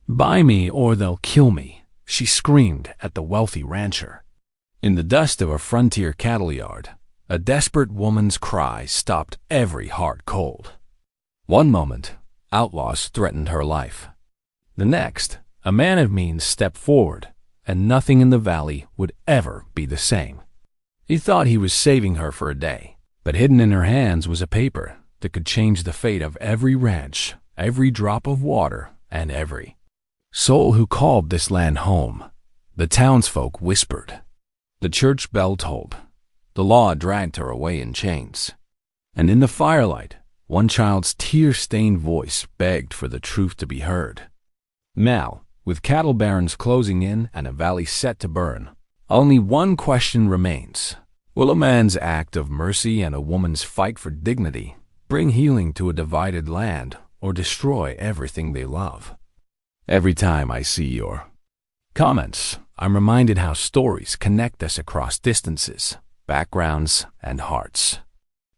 "Buy me or they'll kill me," she screamed at the wealthy rancher. In the dust of a frontier cattle yard, a desperate woman's cry stopped every heart cold. One moment, outlaws threatened her life. The next, a man of means stepped forward, and nothing in the valley would ever be the same. He thought he was saving her for a day, but hidden in her hands was a paper that could change the fate of every ranch, every drop of water, and every soul who called this land home. The townsfolk whispered. The church bell tolled. The law dragged her away in chains. And in the firelight, one child's tear-stained voice begged for the truth to be heard. Now, with cattle barons closing in and a valley set to burn, only one question remains. Will a man's act of mercy and a woman's fight for dignity bring healing to a divided land or destroy everything they love? Every time I see your comments, I'm reminded how stories connect us across distances, backgrounds, and hearts.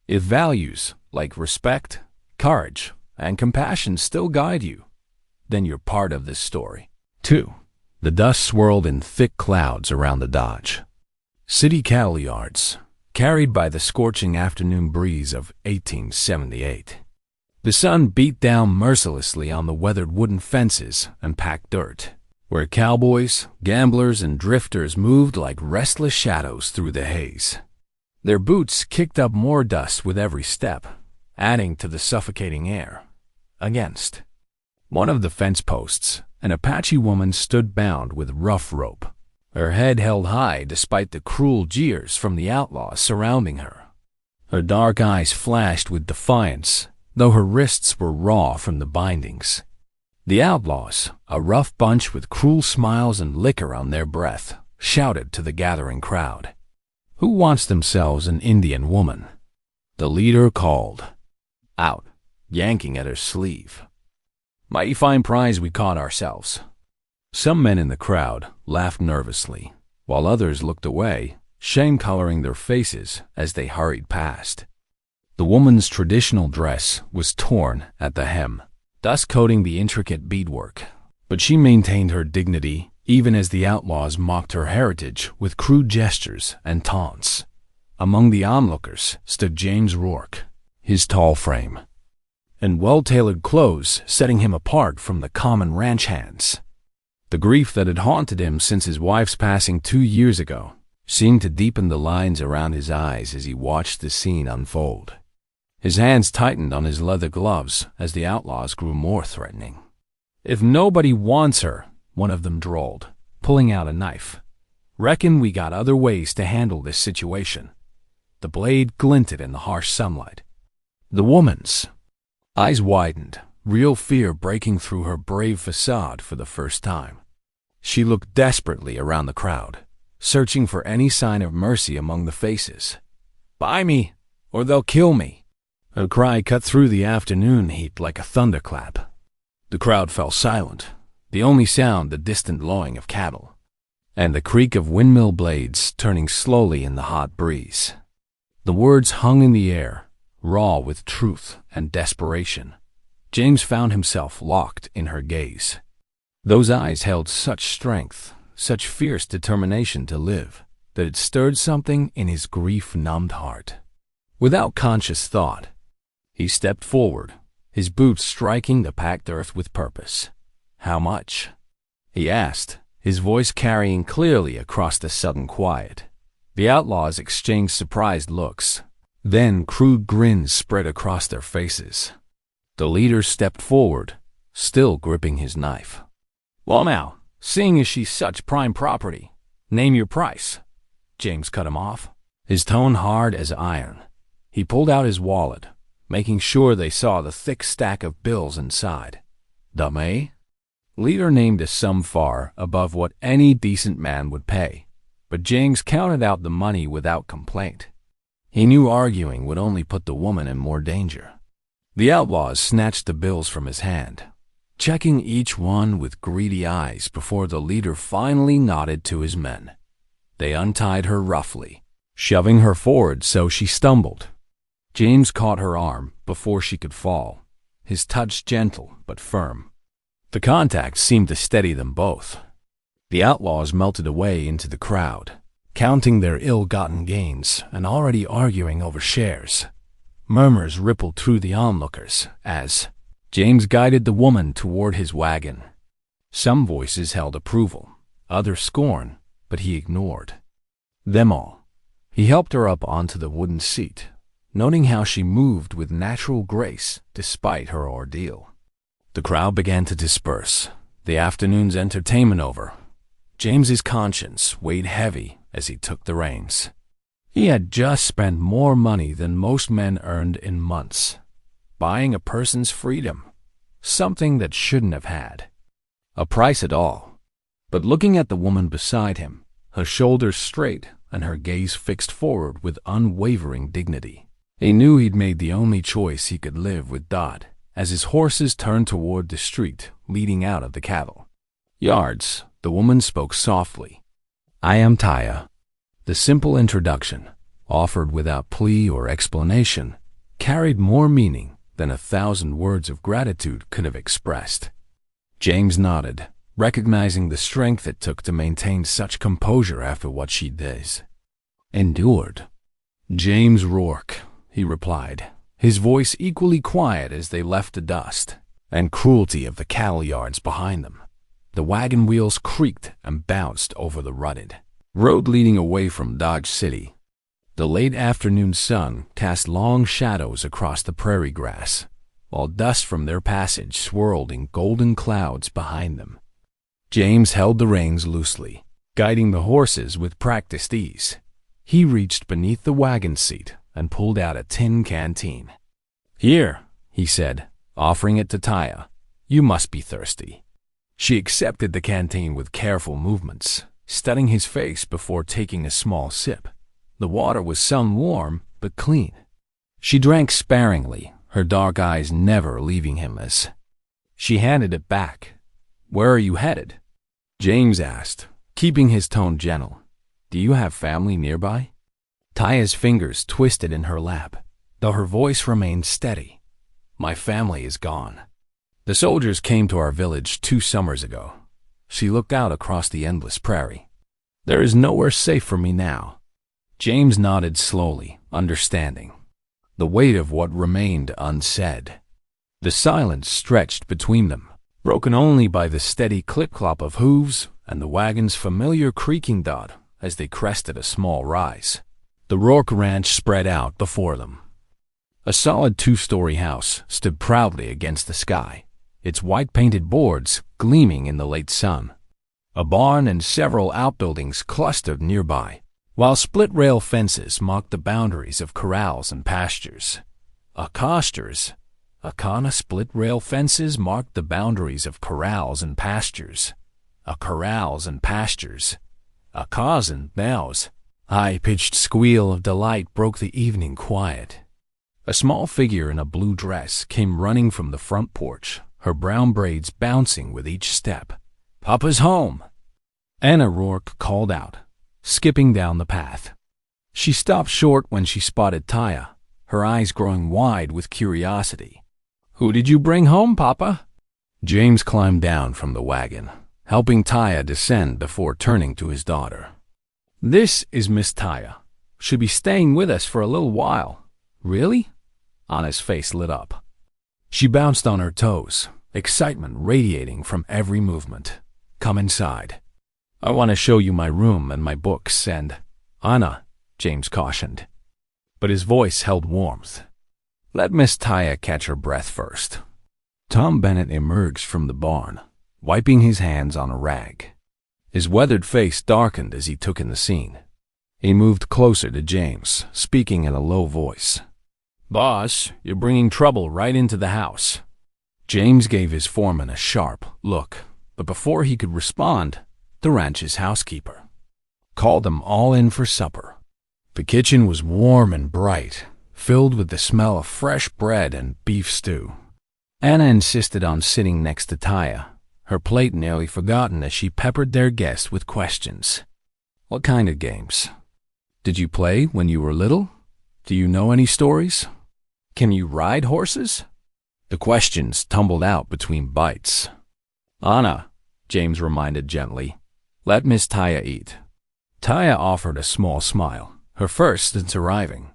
If values like respect, courage, and compassion still guide you, then you're part of this story. 2. The dust swirled in thick clouds around the Dodge City cattle yards, carried by the scorching afternoon breeze of 1878. The sun beat down mercilessly on the weathered wooden fences and packed dirt, where cowboys, gamblers, and drifters moved like restless shadows through the haze. Their boots kicked up more dust with every step, adding to the suffocating air. Against one of the fence posts, an Apache woman stood bound with rough rope, her head held high despite the cruel jeers from the outlaws surrounding her. Her dark eyes flashed with defiance, though her wrists were raw from the bindings. The outlaws, a rough bunch with cruel smiles and liquor on their breath, shouted to the gathering crowd. Who wants themselves an Indian woman? The leader called out, yanking at her sleeve. Mighty fine prize we caught ourselves. Some men in the crowd laughed nervously, while others looked away, shame coloring their faces as they hurried past. The woman's traditional dress was torn at the hem, dust coating the intricate beadwork, but she maintained her dignity even as the outlaws mocked her heritage with crude gestures and taunts. Among the onlookers stood James Rourke, his tall frame and well-tailored clothes setting him apart from the common ranch hands. The grief that had haunted him since his wife's passing 2 years ago seemed to deepen the lines around his eyes as he watched the scene unfold. His hands tightened on his leather gloves as the outlaws grew more threatening. "If nobody wants her," one of them drawled, pulling out a knife, "reckon we got other ways to handle this situation." The blade glinted in the harsh sunlight. The woman's eyes widened, real fear breaking through her brave facade for the first time. She looked desperately around the crowd, searching for any sign of mercy among the faces. "Buy me, or they'll kill me." Her cry cut through the afternoon heat like a thunderclap. The crowd fell silent, the only sound the distant lowing of cattle, and the creak of windmill blades turning slowly in the hot breeze. The words hung in the air, raw with truth and desperation. James found himself locked in her gaze. Those eyes held such strength, such fierce determination to live, that it stirred something in his grief-numbed heart. Without conscious thought, he stepped forward, his boots striking the packed earth with purpose. "How much?" he asked, his voice carrying clearly across the sudden quiet. The outlaws exchanged surprised looks. Then crude grins spread across their faces. The leader stepped forward, still gripping his knife. "Well now, seeing as she's such prime property, name your price." James cut him off, his tone hard as iron. He pulled out his wallet, making sure they saw the thick stack of bills inside. "Dummy?" Leader named a sum far above what any decent man would pay, but James counted out the money without complaint. He knew arguing would only put the woman in more danger. The outlaws snatched the bills from his hand, checking each one with greedy eyes before the leader finally nodded to his men. They untied her roughly, shoving her forward so she stumbled. James caught her arm before she could fall, his touch gentle but firm. The contact seemed to steady them both. The outlaws melted away into the crowd, counting their ill-gotten gains and already arguing over shares. Murmurs rippled through the onlookers as James guided the woman toward his wagon. Some voices held approval, others scorn, but he ignored them all. He helped her up onto the wooden seat, noting how she moved with natural grace despite her ordeal. The crowd began to disperse, the afternoon's entertainment over. James's conscience weighed heavy as he took the reins. He had just spent more money than most men earned in months, buying a person's freedom, something that shouldn't have had a price at all. But looking at the woman beside him, her shoulders straight and her gaze fixed forward with unwavering dignity, he knew he'd made the only choice he could live with Dot as his horses turned toward the street leading out of the cattle yards. The woman spoke softly. "I am Taya." The simple introduction, offered without plea or explanation, carried more meaning than 1,000 words of gratitude could have expressed. James nodded, recognizing the strength it took to maintain such composure after what she did. "Endured." "James Rourke," he replied, his voice equally quiet as they left the dust and cruelty of the cattle yards behind them. The wagon wheels creaked and bounced over the rutted road leading away from Dodge City. The late afternoon sun cast long shadows across the prairie grass, while dust from their passage swirled in golden clouds behind them. James held the reins loosely, guiding the horses with practiced ease. He reached beneath the wagon seat and pulled out a tin canteen. "Here," he said, offering it to Taya. "You must be thirsty." She accepted the canteen with careful movements, studying his face before taking a small sip. The water was sun warm, but clean. She drank sparingly, her dark eyes never leaving him as she handed it back. "Where are you headed?" James asked, keeping his tone gentle. "Do you have family nearby?" Taya's fingers twisted in her lap, though her voice remained steady. "My family is gone. The soldiers came to our village 2 summers ago." She looked out across the endless prairie. "There is nowhere safe for me now." James nodded slowly, understanding the weight of what remained unsaid. The silence stretched between them, broken only by the steady clip-clop of hooves and the wagon's familiar creaking thud as they crested a small rise. The Rourke Ranch spread out before them. A solid 2-story house stood proudly against the sky, its white-painted boards gleaming in the late sun. A barn and several outbuildings clustered nearby, while split-rail fences marked the boundaries of corrals and pastures. Split-rail fences marked the boundaries of corrals and pastures. Corrals and pastures. Caws and meows. High-pitched squeal of delight broke the evening quiet. A small figure in a blue dress came running from the front porch, her brown braids bouncing with each step. "Papa's home!" Anna Rourke called out, skipping down the path. She stopped short when she spotted Taya, her eyes growing wide with curiosity. "Who did you bring home, Papa?" James climbed down from the wagon, helping Taya descend before turning to his daughter. "This is Miss Taya. She'll be staying with us for a little while." "Really?" Anna's face lit up. She bounced on her toes, excitement radiating from every movement. "Come inside. I want to show you my room and my books and—" "Anna," James cautioned. But his voice held warmth. "Let Miss Taya catch her breath first." Tom Bennett emerged from the barn, wiping his hands on a rag. His weathered face darkened as he took in the scene. He moved closer to James, speaking in a low voice. "Boss, you're bringing trouble right into the house." James gave his foreman a sharp look, but before he could respond, the ranch's housekeeper called them all in for supper. The kitchen was warm and bright, filled with the smell of fresh bread and beef stew. Anna insisted on sitting next to Taya, her plate nearly forgotten as she peppered their guest with questions. "What kind of games? Did you play when you were little? Do you know any stories? Can you ride horses?" The questions tumbled out between bites. Anna, James reminded gently, let Miss Taya eat. Taya offered a small smile, her first since arriving.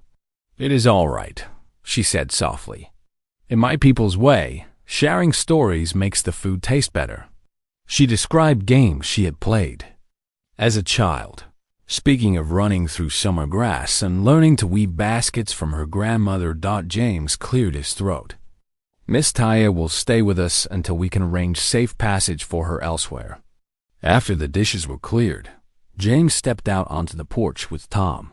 It is all right, she said softly. In my people's way, sharing stories makes the food taste better. She described games she had played as a child, speaking of running through summer grass and learning to weave baskets from her grandmother. James cleared his throat. Miss Taya will stay with us until we can arrange safe passage for her elsewhere. After the dishes were cleared, James stepped out onto the porch with Tom.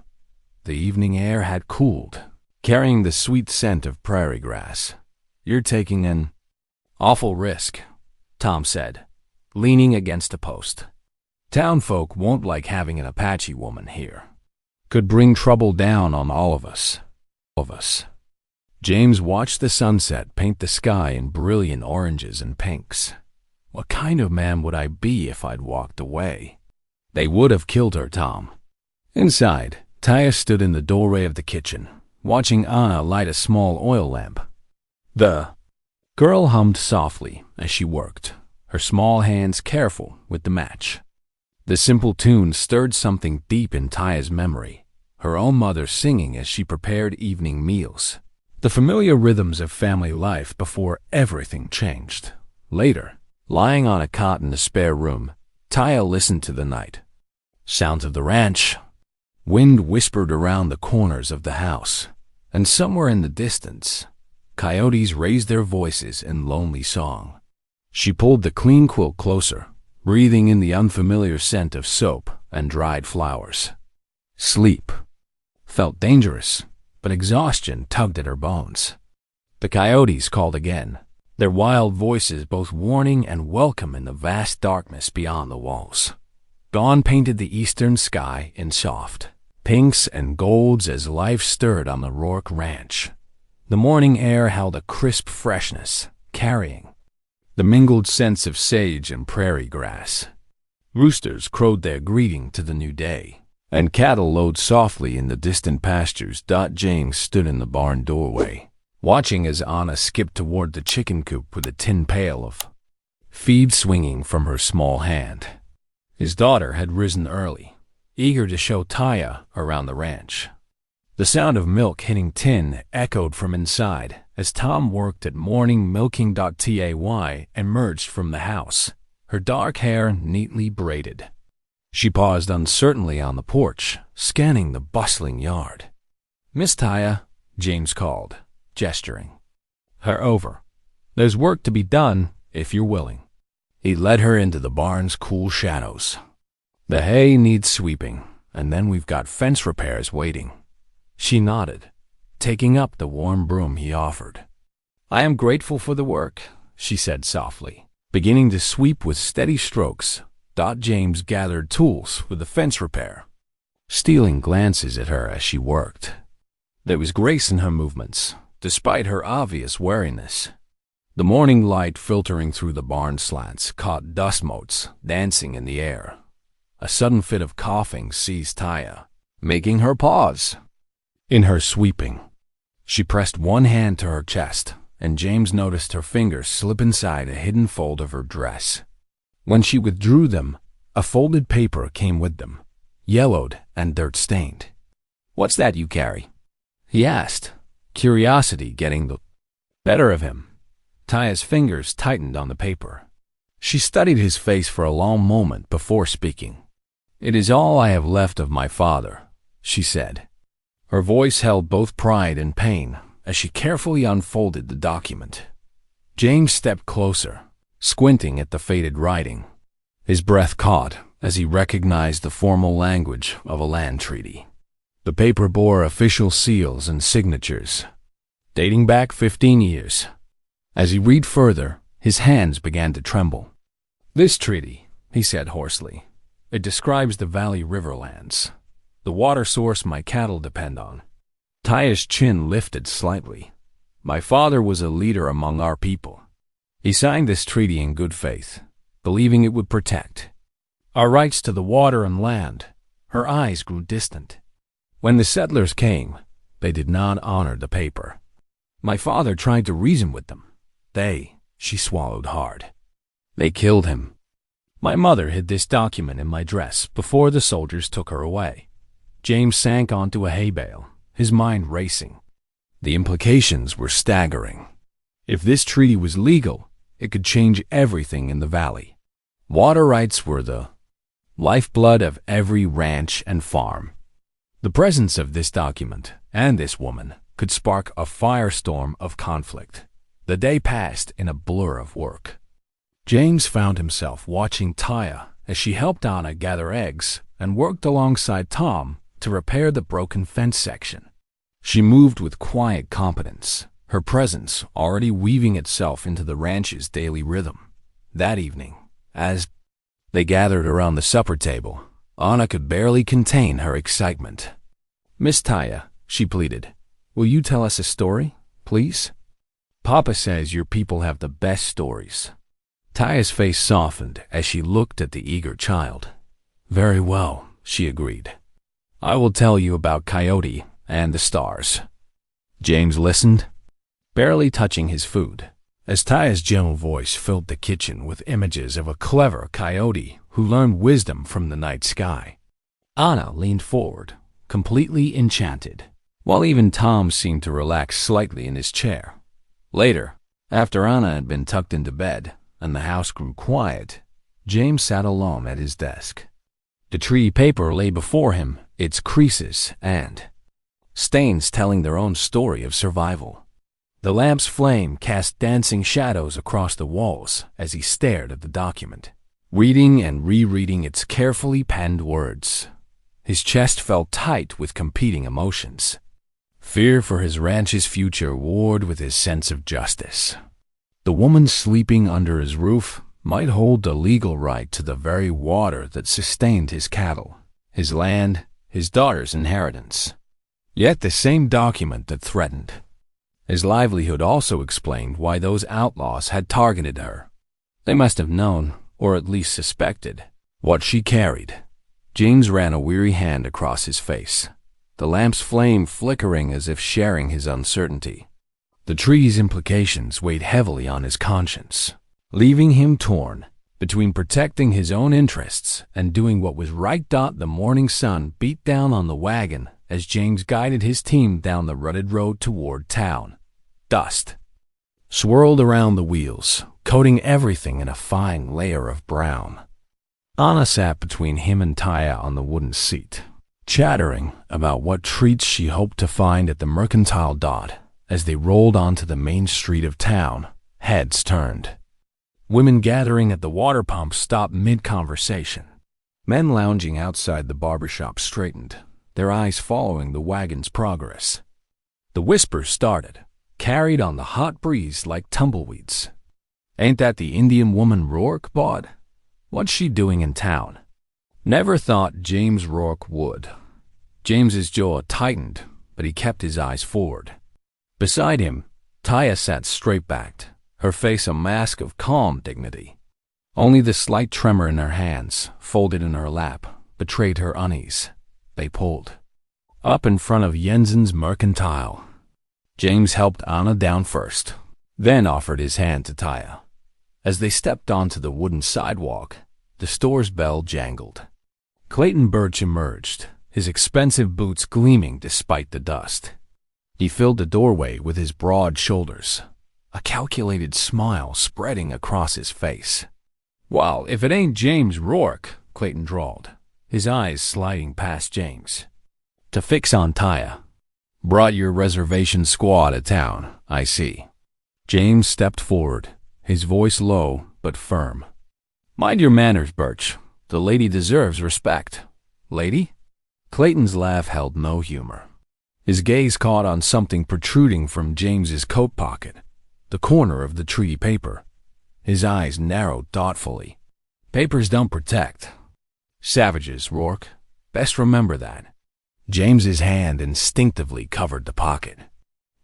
The evening air had cooled, carrying the sweet scent of prairie grass. You're taking an awful risk, Tom said, leaning against a post. Townfolk won't like having an Apache woman here. Could bring trouble down on all of us. James watched the sunset paint the sky in brilliant oranges and pinks. What kind of man would I be if I'd walked away? They would have killed her, Tom. Inside, Taya stood in the doorway of the kitchen, watching Anna light a small oil lamp. The girl hummed softly as she worked, her small hands careful with the match. The simple tune stirred something deep in Taya's memory, her own mother singing as she prepared evening meals. The familiar rhythms of family life before everything changed. Later, lying on a cot in the spare room, Taya listened to the night. Sounds of the ranch. Wind whispered around the corners of the house, and somewhere in the distance, coyotes raised their voices in lonely song. She pulled the clean quilt closer, breathing in the unfamiliar scent of soap and dried flowers. Sleep felt dangerous, but exhaustion tugged at her bones. The coyotes called again, their wild voices both warning and welcome in the vast darkness beyond the walls. Dawn painted the eastern sky in soft pinks and golds as life stirred on the Rourke Ranch. The morning air held a crisp freshness, carrying the mingled scents of sage and prairie grass. Roosters crowed their greeting to the new day, and cattle lowed softly in the distant pastures. James stood in the barn doorway, watching as Anna skipped toward the chicken coop with a tin pail of feed swinging from her small hand. His daughter had risen early, eager to show Taya around the ranch. The sound of milk hitting tin echoed from inside as Tom worked at morning milking. Tay emerged from the house, her dark hair neatly braided. She paused uncertainly on the porch, scanning the bustling yard. Miss Taya, James called, gesturing. Her over. There's work to be done, if you're willing. He led her into the barn's cool shadows. The hay needs sweeping, and then we've got fence repairs waiting. She nodded, taking up the warm broom he offered. I am grateful for the work, she said softly, beginning to sweep with steady strokes. James gathered tools for the fence repair, stealing glances at her as she worked. There was grace in her movements, despite her obvious wariness. The morning light filtering through the barn slats caught dust motes dancing in the air. A sudden fit of coughing seized Taya, making her pause. In her sweeping, she pressed one hand to her chest, and James noticed her fingers slip inside a hidden fold of her dress. When she withdrew them, a folded paper came with them, yellowed and dirt-stained. What's that you carry? He asked, curiosity getting the better of him. Taya's fingers tightened on the paper. She studied his face for a long moment before speaking. It is all I have left of my father, she said. Her voice held both pride and pain as she carefully unfolded the document. James stepped closer, squinting at the faded writing. His breath caught as he recognized the formal language of a land treaty. The paper bore official seals and signatures, dating back 15 years. As he read further, his hands began to tremble. This treaty, he said hoarsely, it describes the Valley Riverlands, the water source my cattle depend on. Taya's chin lifted slightly. My father was a leader among our people. He signed this treaty in good faith, believing it would protect our rights to the water and land. Her eyes grew distant. When the settlers came, they did not honor the paper. My father tried to reason with them. She swallowed hard. They killed him. My mother hid this document in my dress before the soldiers took her away. James sank onto a hay bale, his mind racing. The implications were staggering. If this treaty was legal, it could change everything in the valley. Water rights were the lifeblood of every ranch and farm. The presence of this document and this woman could spark a firestorm of conflict. The day passed in a blur of work. James found himself watching Taya as she helped Anna gather eggs and worked alongside Tom to repair the broken fence section. She moved with quiet competence, her presence already weaving itself into the ranch's daily rhythm. That evening, as they gathered around the supper table, Anna could barely contain her excitement. "Miss Taya," she pleaded, "will you tell us a story, please? Papa says your people have the best stories." Taya's face softened as she looked at the eager child. "Very well," she agreed. "I will tell you about Coyote and the stars." James listened, barely touching his food, as Taya's gentle voice filled the kitchen with images of a clever coyote who learned wisdom from the night sky. Anna leaned forward, completely enchanted, while even Tom seemed to relax slightly in his chair. Later, after Anna had been tucked into bed and the house grew quiet, James sat alone at his desk. The treaty paper lay before him, its creases and stains telling their own story of survival. The lamp's flame cast dancing shadows across the walls as he stared at the document, reading and rereading its carefully penned words. His chest felt tight with competing emotions. Fear for his ranch's future warred with his sense of justice. The woman sleeping under his roof might hold the legal right to the very water that sustained his cattle, his land, his daughter's inheritance. Yet the same document that threatened his livelihood also explained why those outlaws had targeted her. They must have known, or at least suspected, what she carried. James ran a weary hand across his face, the lamp's flame flickering as if sharing his uncertainty. The tree's implications weighed heavily on his conscience, leaving him torn between protecting his own interests and doing what was right. The morning sun beat down on the wagon as James guided his team down the rutted road toward town. Dust swirled around the wheels, coating everything in a fine layer of brown. Anna sat between him and Taya on the wooden seat, chattering about what treats she hoped to find at the mercantile dot as they rolled onto the main street of town, heads turned. Women gathering at the water pump stopped mid-conversation. Men lounging outside the barbershop straightened, their eyes following the wagon's progress. The whispers started, carried on the hot breeze like tumbleweeds. "Ain't that the Indian woman Rourke, Bud? What's she doing in town?" Never thought James Rourke would. James's jaw tightened, but he kept his eyes forward. Beside him, Taya sat straight-backed, her face a mask of calm dignity. Only the slight tremor in her hands, folded in her lap, betrayed her unease. They pulled up in front of Jensen's mercantile. James helped Anna down first, then offered his hand to Taya. As they stepped onto the wooden sidewalk, the store's bell jangled. Clayton Birch emerged, his expensive boots gleaming despite the dust. He filled the doorway with his broad shoulders, a calculated smile spreading across his face. "Well, if it ain't James Rourke," Clayton drawled, his eyes sliding past James, to fix on Taya. "Brought your reservation squaw to town, I see." James stepped forward, his voice low but firm. "Mind your manners, Birch. The lady deserves respect." "Lady?" Clayton's laugh held no humor. His gaze caught on something protruding from James's coat pocket, the corner of the treaty paper. His eyes narrowed thoughtfully. "Papers don't protect savages, Rourke. Best remember that." James's hand instinctively covered the pocket.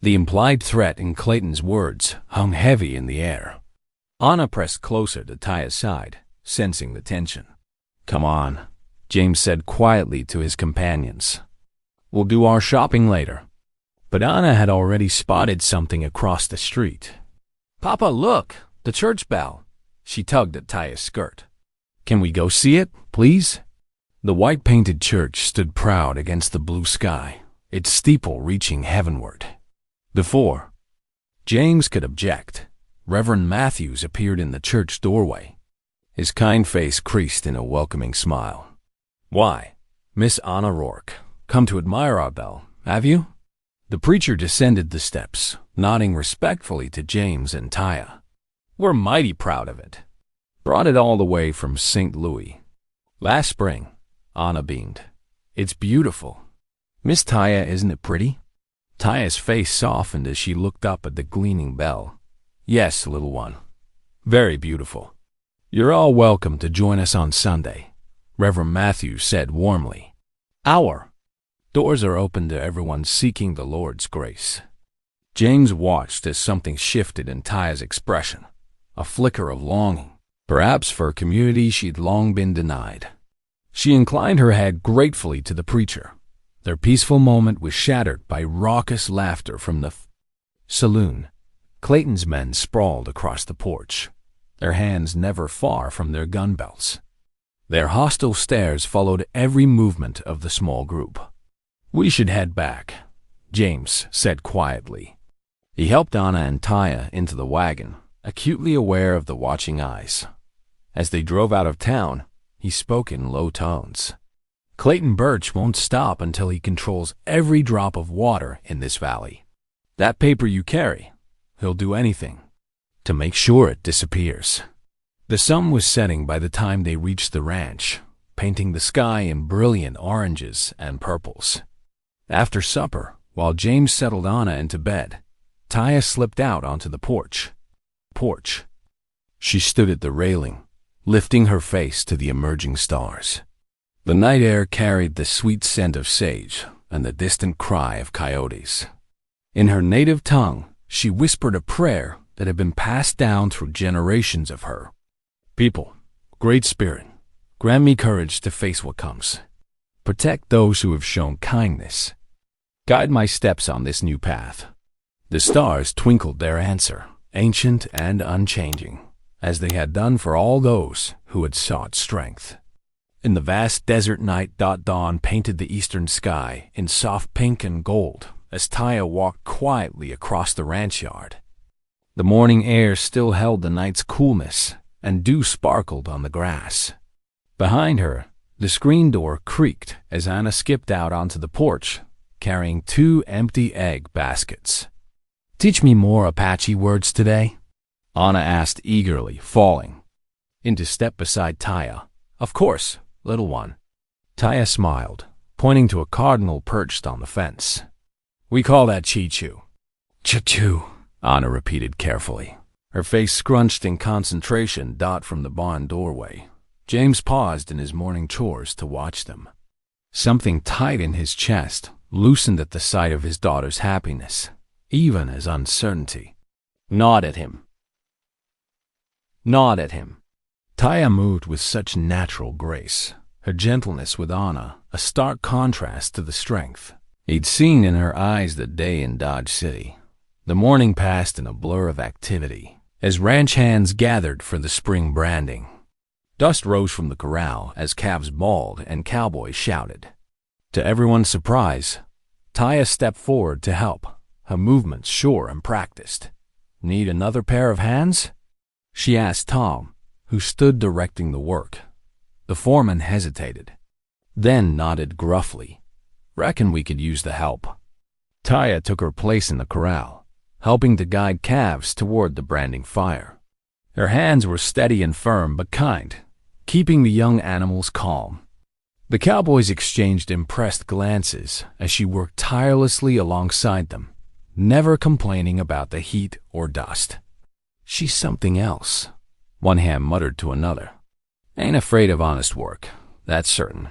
The implied threat in Clayton's words hung heavy in the air. Anna pressed closer to Taya's side, sensing the tension. "Come on," James said quietly to his companions. "We'll do our shopping later." But Anna had already spotted something across the street. "Papa, look! The church bell!" She tugged at Taya's skirt. "Can we go see it, please?" The white-painted church stood proud against the blue sky, its steeple reaching heavenward. Before James could object, Reverend Matthews appeared in the church doorway. His kind face creased in a welcoming smile. "Why, Miss Anna Rourke, come to admire our belle, have you?" The preacher descended the steps, nodding respectfully to James and Taya. "We're mighty proud of it. Brought it all the way from St. Louis. Last spring," Anna beamed. "It's beautiful. Miss Taya, isn't it pretty?" Taya's face softened as she looked up at the gleaming bell. "Yes, little one. Very beautiful. You're all welcome to join us on Sunday," Reverend Matthews said warmly. "Our doors are open to everyone seeking the Lord's grace." James watched as something shifted in Taya's expression, a flicker of longing, perhaps for a community she'd long been denied. She inclined her head gratefully to the preacher. Their peaceful moment was shattered by raucous laughter from the saloon. Clayton's men sprawled across the porch, their hands never far from their gun belts. Their hostile stares followed every movement of the small group. "We should head back," James said quietly. He helped Anna and Taya into the wagon, acutely aware of the watching eyes. As they drove out of town, he spoke in low tones. "Clayton Birch won't stop until he controls every drop of water in this valley. That paper you carry, he'll do anything to make sure it disappears." The sun was setting by the time they reached the ranch, painting the sky in brilliant oranges and purples. After supper, while James settled Anna into bed, Taya slipped out onto the porch. She stood at the railing, lifting her face to the emerging stars. The night air carried the sweet scent of sage and the distant cry of coyotes. In her native tongue, she whispered a prayer that had been passed down through generations of her. "People, Great Spirit, grant me courage to face what comes. Protect those who have shown kindness. Guide my steps on this new path." The stars twinkled their answer, ancient and unchanging, as they had done for all those who had sought strength. In the vast desert night, dawn painted the eastern sky in soft pink and gold as Taya walked quietly across the ranch yard. The morning air still held the night's coolness, and dew sparkled on the grass. Behind her, the screen door creaked as Anna skipped out onto the porch, carrying 2 empty egg baskets. "Teach me more Apache words today?" Anna asked eagerly, falling into step beside Taya. "Of course, little one." Taya smiled, pointing to a cardinal perched on the fence. "We call that Chi-Chu." "Chi-Chu," Anna repeated carefully, her face scrunched in concentration. From the barn doorway, James paused in his morning chores to watch them. Something tight in his chest loosened at the sight of his daughter's happiness, even as uncertainty. "Nod at him. Nod at him." Taya moved with such natural grace, her gentleness with Anna a stark contrast to the strength he'd seen in her eyes that day in Dodge City. The morning passed in a blur of activity as ranch hands gathered for the spring branding. Dust rose from the corral as calves bawled and cowboys shouted. To everyone's surprise, Taya stepped forward to help, her movements sure and practiced. "Need another pair of hands?" she asked Tom, who stood directing the work. The foreman hesitated, then nodded gruffly. "Reckon we could use the help." Taya took her place in the corral, helping to guide calves toward the branding fire. Her hands were steady and firm but kind, keeping the young animals calm. The cowboys exchanged impressed glances as she worked tirelessly alongside them, never complaining about the heat or dust. "She's something else," one hand muttered to another. "Ain't afraid of honest work, that's certain."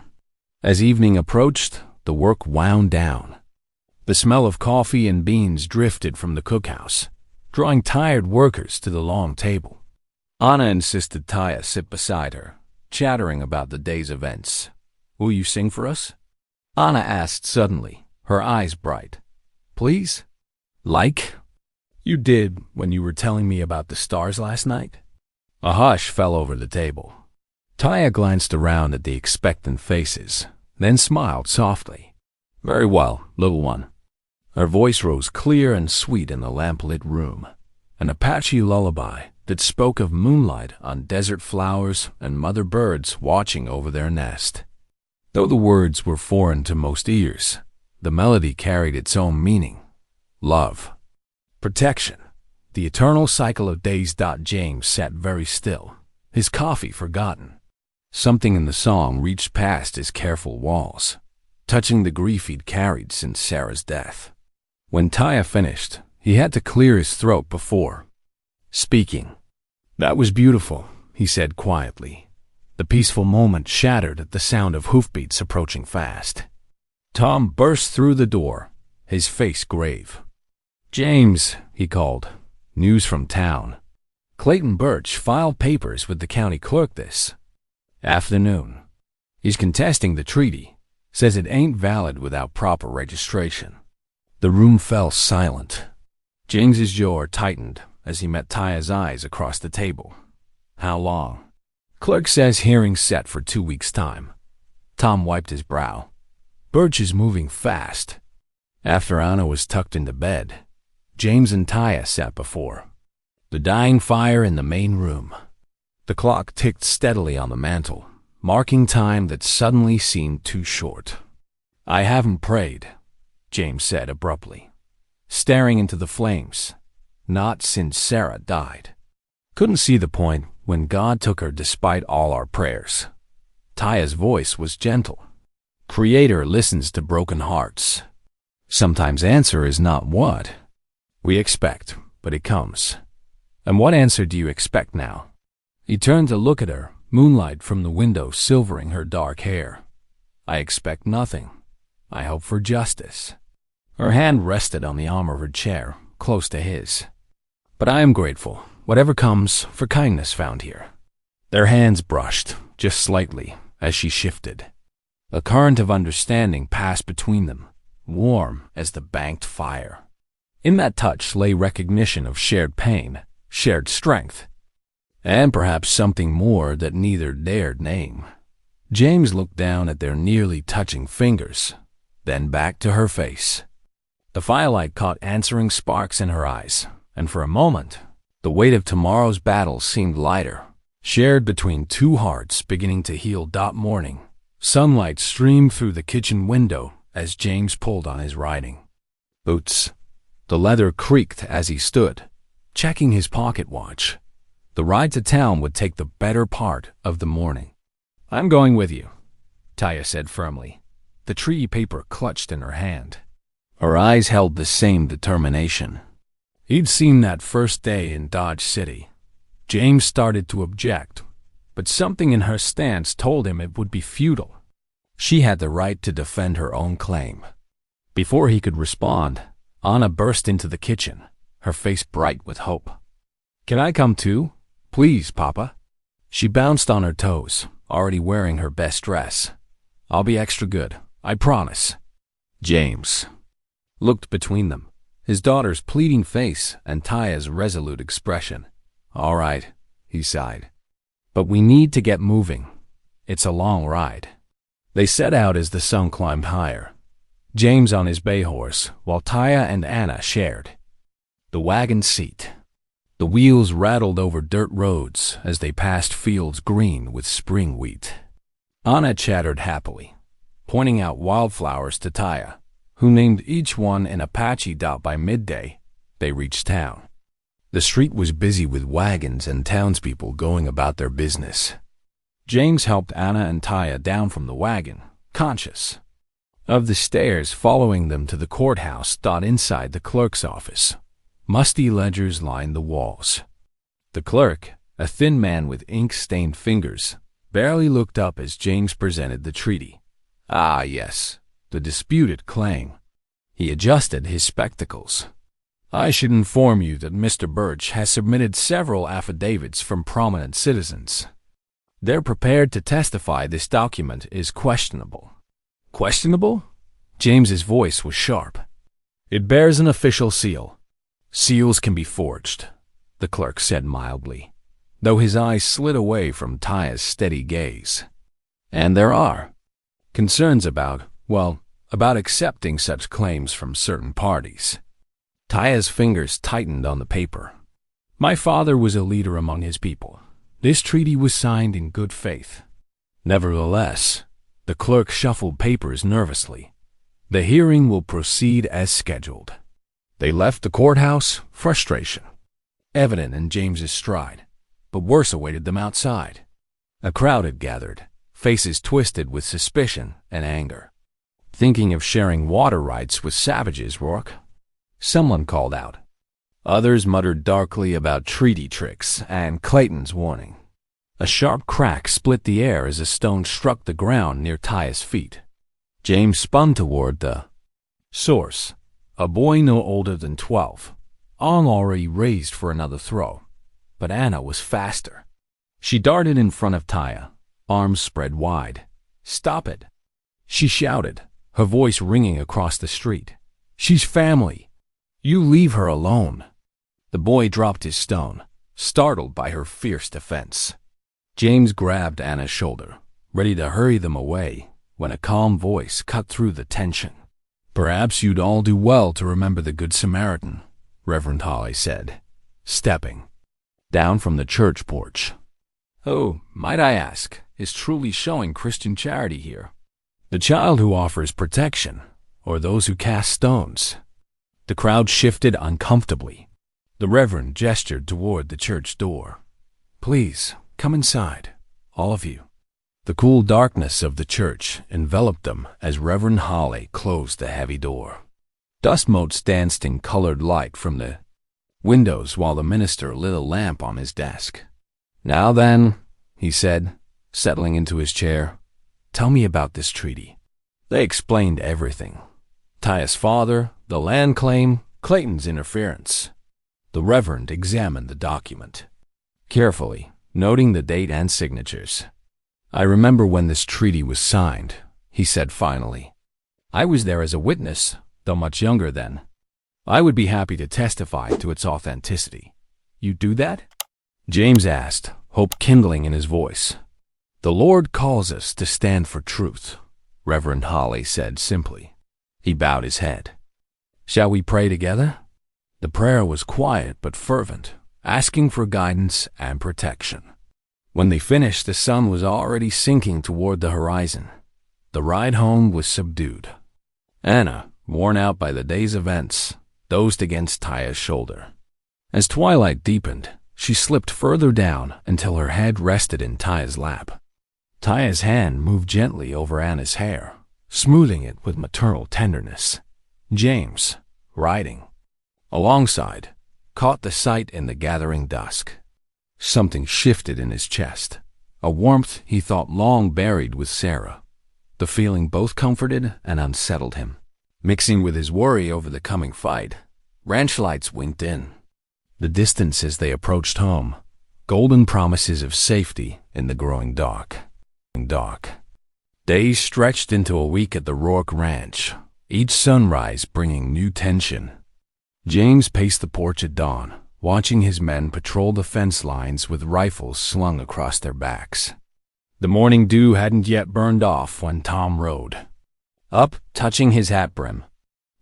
As evening approached, the work wound down. The smell of coffee and beans drifted from the cookhouse, drawing tired workers to the long table. Anna insisted Taya sit beside her, chattering about the day's events. "Will you sing for us?" Anna asked suddenly, her eyes bright. "Please? Like you did when you were telling me about the stars last night?" A hush fell over the table. Taya glanced around at the expectant faces, then smiled softly. "Very well, little one." Her voice rose clear and sweet in the lamp-lit room, an Apache lullaby that spoke of moonlight on desert flowers and mother birds watching over their nest. Though the words were foreign to most ears, the melody carried its own meaning. Love. Protection. The eternal cycle of days. James sat very still, his coffee forgotten. Something in the song reached past his careful walls, touching the grief he'd carried since Sarah's death. When Taya finished, he had to clear his throat before speaking. "That was beautiful," he said quietly. The peaceful moment shattered at the sound of hoofbeats approaching fast. Tom burst through the door, his face grave. "James," he called. "News from town. Clayton Birch filed papers with the county clerk this afternoon. He's contesting the treaty, says it ain't valid without proper registration." The room fell silent. James's jaw tightened as he met Taya's eyes across the table. "How long?" "Clerk says hearing set for 2 weeks' time." Tom wiped his brow. "Birch is moving fast." After Anna was tucked into bed, James and Taya sat before the dying fire in the main room. The clock ticked steadily on the mantel, marking time that suddenly seemed too short. "I haven't prayed," James said abruptly, staring into the flames. "Not since Sarah died. Couldn't see the point when God took her despite all our prayers." Taya's voice was gentle. "Creator listens to broken hearts. Sometimes answer is not what we expect, but it comes." "And what answer do you expect now?" He turned to look at her, moonlight from the window silvering her dark hair. "I expect nothing. I hope for justice." Her hand rested on the arm of her chair, close to his. "But I am grateful, whatever comes, for kindness found here." Their hands brushed, just slightly, as she shifted. A current of understanding passed between them, warm as the banked fire. In that touch lay recognition of shared pain, shared strength, and perhaps something more that neither dared name. James looked down at their nearly touching fingers, then back to her face. The firelight caught answering sparks in her eyes, and for a moment, the weight of tomorrow's battle seemed lighter, shared between two hearts beginning to heal. Morning. Sunlight streamed through the kitchen window as James pulled on his riding boots. The leather creaked as he stood, checking his pocket watch. The ride to town would take the better part of the morning. "I'm going with you," Taya said firmly, the treaty paper clutched in her hand. Her eyes held the same determination. He'd seen that first day in Dodge City. James started to object, but something in her stance told him it would be futile. She had the right to defend her own claim. Before he could respond, Anna burst into the kitchen, her face bright with hope. "Can I come too? Please, Papa." She bounced on her toes, already wearing her best dress. "I'll be extra good, I promise." James looked between them, his daughter's pleading face and Taya's resolute expression. "All right," he sighed. "But we need to get moving. It's a long ride." They set out as the sun climbed higher, James on his bay horse, while Taya and Anna shared the wagon seat. The wheels rattled over dirt roads as they passed fields green with spring wheat. Anna chattered happily, pointing out wildflowers to Taya, who named each one an Apache. By midday, they reached town. The street was busy with wagons and townspeople going about their business. James helped Anna and Taya down from the wagon, conscious of the stairs following them to the courthouse. Inside the clerk's office, musty ledgers lined the walls. The clerk, a thin man with ink-stained fingers, barely looked up as James presented the treaty. "Ah, yes, the disputed claim." He adjusted his spectacles. "I should inform you that Mr. Birch has submitted several affidavits from prominent citizens. They're prepared to testify this document is questionable." "Questionable?" James's voice was sharp. "It bears an official seal." "Seals can be forged," the clerk said mildly. though his eyes slid away from Taya's steady gaze. And there are concerns about accepting such claims from certain parties. Taya's fingers tightened on the paper. My father was a leader among his people. This treaty was signed in good faith. Nevertheless, the clerk shuffled papers nervously. The hearing will proceed as scheduled. They left the courthouse, frustration evident in James's stride, but worse awaited them outside. A crowd had gathered, faces twisted with suspicion and anger. Thinking of sharing water rights with savages, Rourke? Someone called out. Others muttered darkly about treaty tricks and Clayton's warning. A sharp crack split the air as a stone struck the ground near Taya's feet. James spun toward the source, a boy no older than 12, arm already raised for another throw. But Anna was faster. She darted in front of Taya, arms spread wide. "Stop it!" she shouted, her voice ringing across the street. "She's family. You leave her alone." The boy dropped his stone, startled by her fierce defense. James grabbed Anna's shoulder, ready to hurry them away, when a calm voice cut through the tension. "Perhaps you'd all do well to remember the Good Samaritan," Reverend Hawley said, stepping down from the church porch. "Who, might I ask, is truly showing Christian charity here? The child who offers protection, or those who cast stones?" The crowd shifted uncomfortably. The Reverend gestured toward the church door. "Please, come inside, all of you." The cool darkness of the church enveloped them as Reverend Hawley closed the heavy door. Dust motes danced in colored light from the windows while the minister lit a lamp on his desk. "Now then," he said, settling into his chair, "tell me about this treaty." They explained everything. Taya's father, the land claim, Clayton's interference. The Reverend examined the document carefully, noting the date and signatures. "I remember when this treaty was signed," he said finally. "I was there as a witness, though much younger then. I would be happy to testify to its authenticity." "You do that?" James asked, hope kindling in his voice. "The Lord calls us to stand for truth," Reverend Hawley said simply. He bowed his head. "Shall we pray together?" The prayer was quiet but fervent, asking for guidance and protection. When they finished, the sun was already sinking toward the horizon. The ride home was subdued. Anna, worn out by the day's events, dozed against Taya's shoulder. As twilight deepened, she slipped further down until her head rested in Taya's lap. Taya's hand moved gently over Anna's hair, smoothing it with maternal tenderness. James, riding alongside, caught the sight in the gathering dusk. Something shifted in his chest, a warmth he thought long buried with Sarah. The feeling both comforted and unsettled him. Mixing with his worry over the coming fight, ranch lights winked in. The distance as they approached home, golden promises of safety in the growing dark. Days stretched into a week at the Rourke Ranch, each sunrise bringing new tension. James paced the porch at dawn, watching his men patrol the fence lines with rifles slung across their backs. The morning dew hadn't yet burned off when Tom rode up, touching his hat brim.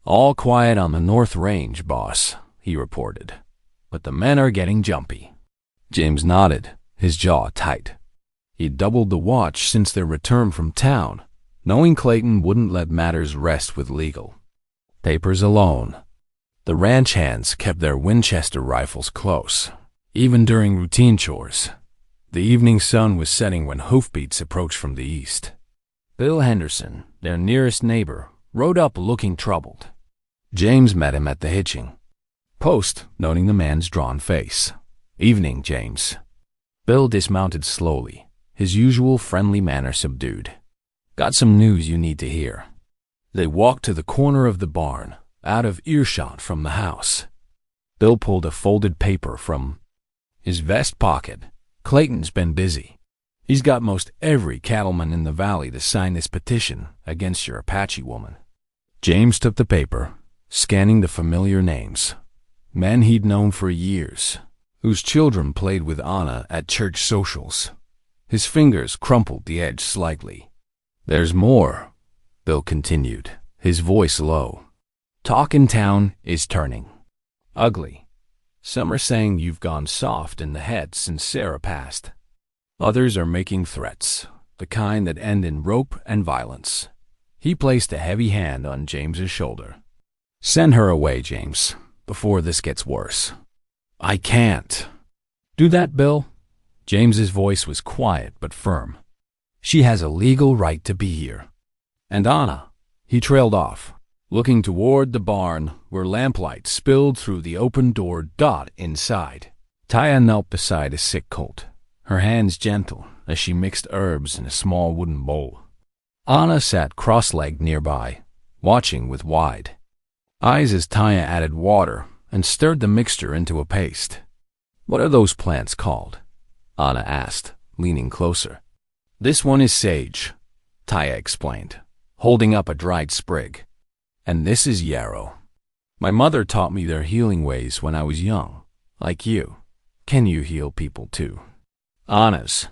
"All quiet on the North Range, boss," he reported. "But the men are getting jumpy." James nodded, his jaw tight. He'd doubled the watch since their return from town, knowing Clayton wouldn't let matters rest with legal papers alone. The ranch hands kept their Winchester rifles close, even during routine chores. The evening sun was setting when hoofbeats approached from the east. Bill Henderson, their nearest neighbor, rode up looking troubled. James met him at the hitching post, noting the man's drawn face. "Evening, James." Bill dismounted slowly, his usual friendly manner subdued. "Got some news you need to hear." They walked to the corner of the barn, out of earshot from the house. Bill pulled a folded paper from his vest pocket. "Clayton's been busy. He's got most every cattleman in the valley to sign this petition against your Apache woman." James took the paper, scanning the familiar names. Men he'd known for years, whose children played with Anna at church socials. His fingers crumpled the edge slightly. "There's more," Bill continued, his voice low. "Talk in town is turning ugly. Some are saying you've gone soft in the head since Sarah passed. Others are making threats, the kind that end in rope and violence." He placed a heavy hand on James's shoulder. "Send her away, James, before this gets worse." "I can't." "Do that, Bill." James's voice was quiet but firm. "She has a legal right to be here. And Anna," he trailed off, looking toward the barn where lamplight spilled through the open door dot inside. Taya knelt beside a sick colt, her hands gentle as she mixed herbs in a small wooden bowl. Anna sat cross-legged nearby, watching with wide eyes as Taya added water and stirred the mixture into a paste. "What are those plants called?" Anna asked, leaning closer. "This one is sage," Taya explained, holding up a dried sprig. "And this is yarrow. My mother taught me their healing ways when I was young, like you. Can you heal people too?" Anna's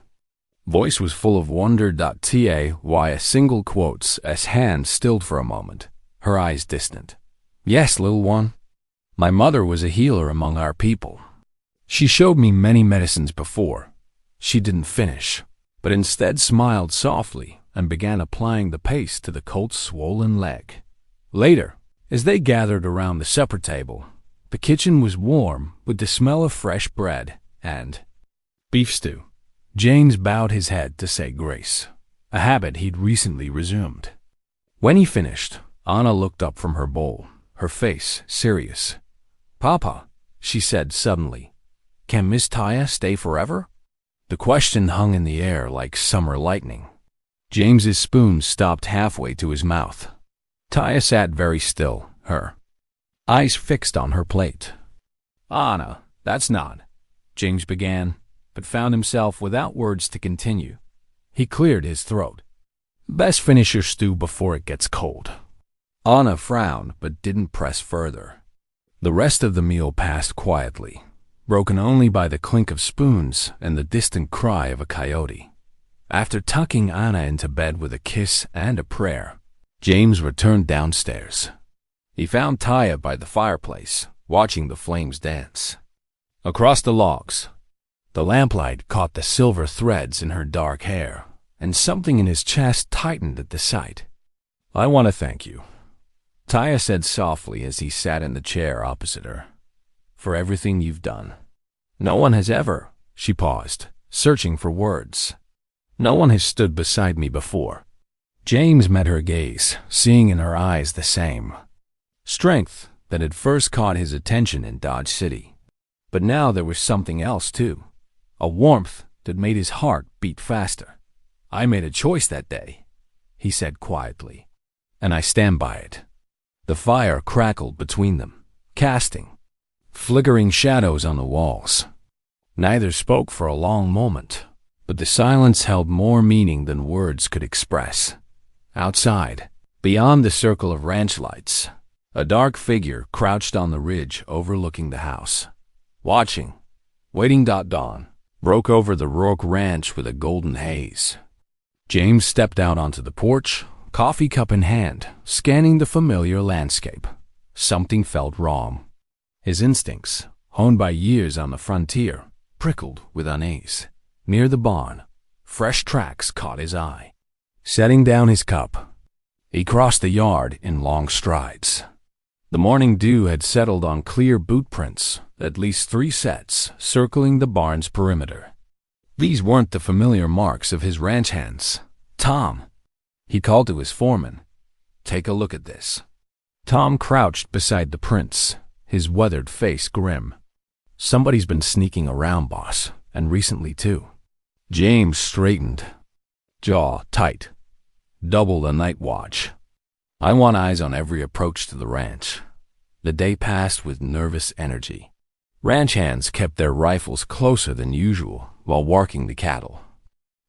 voice was full of wonder. Taya single quotes as hands stilled for a moment, her eyes distant. "Yes, little one. My mother was a healer among our people. She showed me many medicines before." She didn't finish, but instead smiled softly and began applying the paste to the colt's swollen leg. Later, as they gathered around the supper table, the kitchen was warm with the smell of fresh bread and beef stew. James bowed his head to say grace, a habit he'd recently resumed. When he finished, Anna looked up from her bowl, her face serious. "Papa," she said suddenly, "can Miss Taya stay forever?" The question hung in the air like summer lightning. James's spoon stopped halfway to his mouth. Taya sat very still, her eyes fixed on her plate. "Anna, that's not," James began, but found himself without words to continue. He cleared his throat. "Best finish your stew before it gets cold." Anna frowned but didn't press further. The rest of the meal passed quietly, broken only by the clink of spoons and the distant cry of a coyote. After tucking Anna into bed with a kiss and a prayer, James returned downstairs. He found Taya by the fireplace, watching the flames dance. Across the logs, the lamplight caught the silver threads in her dark hair, and something in his chest tightened at the sight. "I want to thank you," Taya said softly as he sat in the chair opposite her, "for everything you've done. No one has ever," she paused, searching for words. "No one has stood beside me before." James met her gaze, seeing in her eyes the same strength that had first caught his attention in Dodge City. But now there was something else too, a warmth that made his heart beat faster. "I made a choice that day," he said quietly, "and I stand by it." The fire crackled between them, casting flickering shadows on the walls. Neither spoke for a long moment, but the silence held more meaning than words could express. Outside, beyond the circle of ranch lights, a dark figure crouched on the ridge overlooking the house, watching, waiting. Dawn broke over the Rourke Ranch with a golden haze. James stepped out onto the porch, coffee cup in hand, scanning the familiar landscape. Something felt wrong. His instincts, honed by years on the frontier, prickled with unease. Near the barn, fresh tracks caught his eye. Setting down his cup, he crossed the yard in long strides. The morning dew had settled on clear boot prints, at least 3 sets, circling the barn's perimeter. These weren't the familiar marks of his ranch hands. "Tom," he called to his foreman, "take a look at this." Tom crouched beside the prints, his weathered face grim. "Somebody's been sneaking around, boss, and recently too." James straightened, jaw tight. "Double the night watch. I want eyes on every approach to the ranch." The day passed with nervous energy. Ranch hands kept their rifles closer than usual while walking the cattle.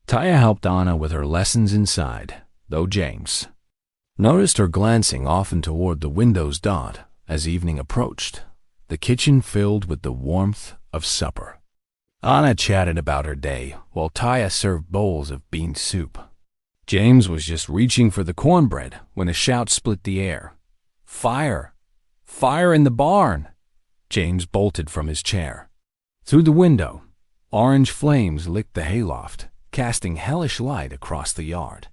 Taya helped Anna with her lessons inside, though James noticed her glancing often toward the window's dot as evening approached, the kitchen filled with the warmth of supper. Anna chatted about her day while Taya served bowls of bean soup. James was just reaching for the cornbread when a shout split the air. "Fire! Fire in the barn!" James bolted from his chair. Through the window, orange flames licked the hayloft, casting hellish light across the yard.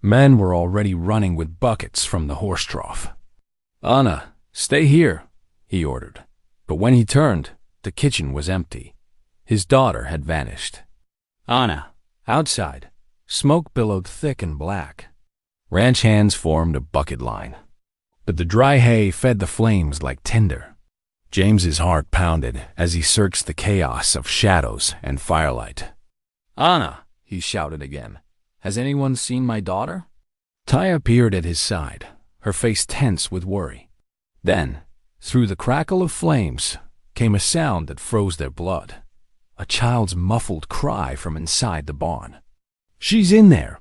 Men were already running with buckets from the horse trough. "Anna, stay here," he ordered. But when he turned, the kitchen was empty. His daughter had vanished. "Anna!" Outside, smoke billowed thick and black. Ranch hands formed a bucket line, but the dry hay fed the flames like tinder. James's heart pounded as he searched the chaos of shadows and firelight. "Anna!" he shouted again. "Has anyone seen my daughter?" Taya peered at his side, her face tense with worry. Then, through the crackle of flames, came a sound that froze their blood. A child's muffled cry from inside the barn. "She's in there!"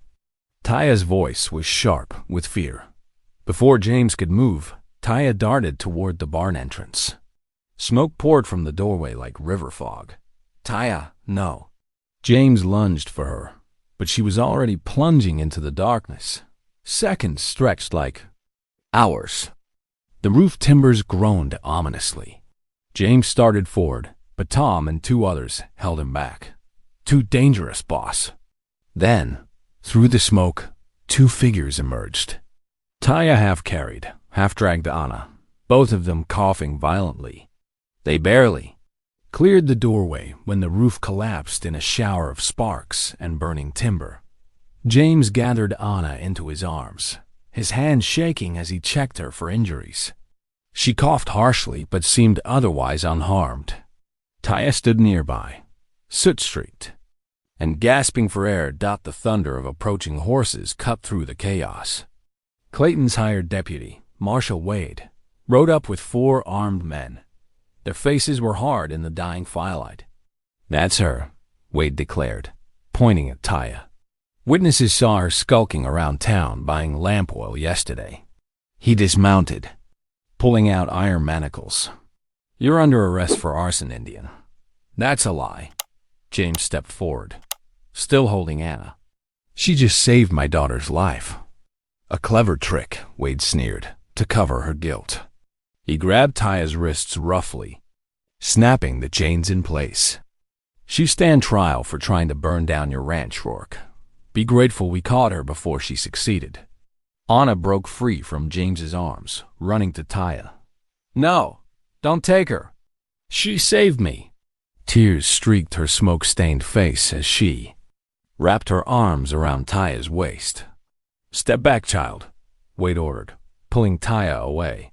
Taya's voice was sharp with fear. Before James could move, Taya darted toward the barn entrance. Smoke poured from the doorway like river fog. "Taya, no." James lunged for her, but she was already plunging into the darkness. Seconds stretched like hours. The roof timbers groaned ominously. James started forward, but Tom and two others held him back. "Too dangerous, boss." Then, through the smoke, two figures emerged. Taya half carried, half dragged Anna, both of them coughing violently. They barely cleared the doorway when the roof collapsed in a shower of sparks and burning timber. James gathered Anna into his arms, his hand shaking as he checked her for injuries. She coughed harshly but seemed otherwise unharmed. Taya stood nearby, soot-streaked, and gasping for air. The thunder of approaching horses cut through the chaos. Clayton's hired deputy, Marshal Wade, rode up with 4 armed men. Their faces were hard in the dying firelight. "That's her," Wade declared, pointing at Taya. "Witnesses saw her skulking around town buying lamp oil yesterday." He dismounted, pulling out iron manacles. "You're under arrest for arson, Indian." "That's a lie." James stepped forward, still holding Anna. "She just saved my daughter's life." "A clever trick," Wade sneered, "to cover her guilt." He grabbed Taya's wrists roughly, snapping the chains in place. "She stand trial for trying to burn down your ranch, Rourke. Be grateful we caught her before she succeeded." Anna broke free from James's arms, running to Taya. "No, don't take her. She saved me." Tears streaked her smoke-stained face as she wrapped her arms around Taya's waist. "Step back, child," Wade ordered, pulling Taya away.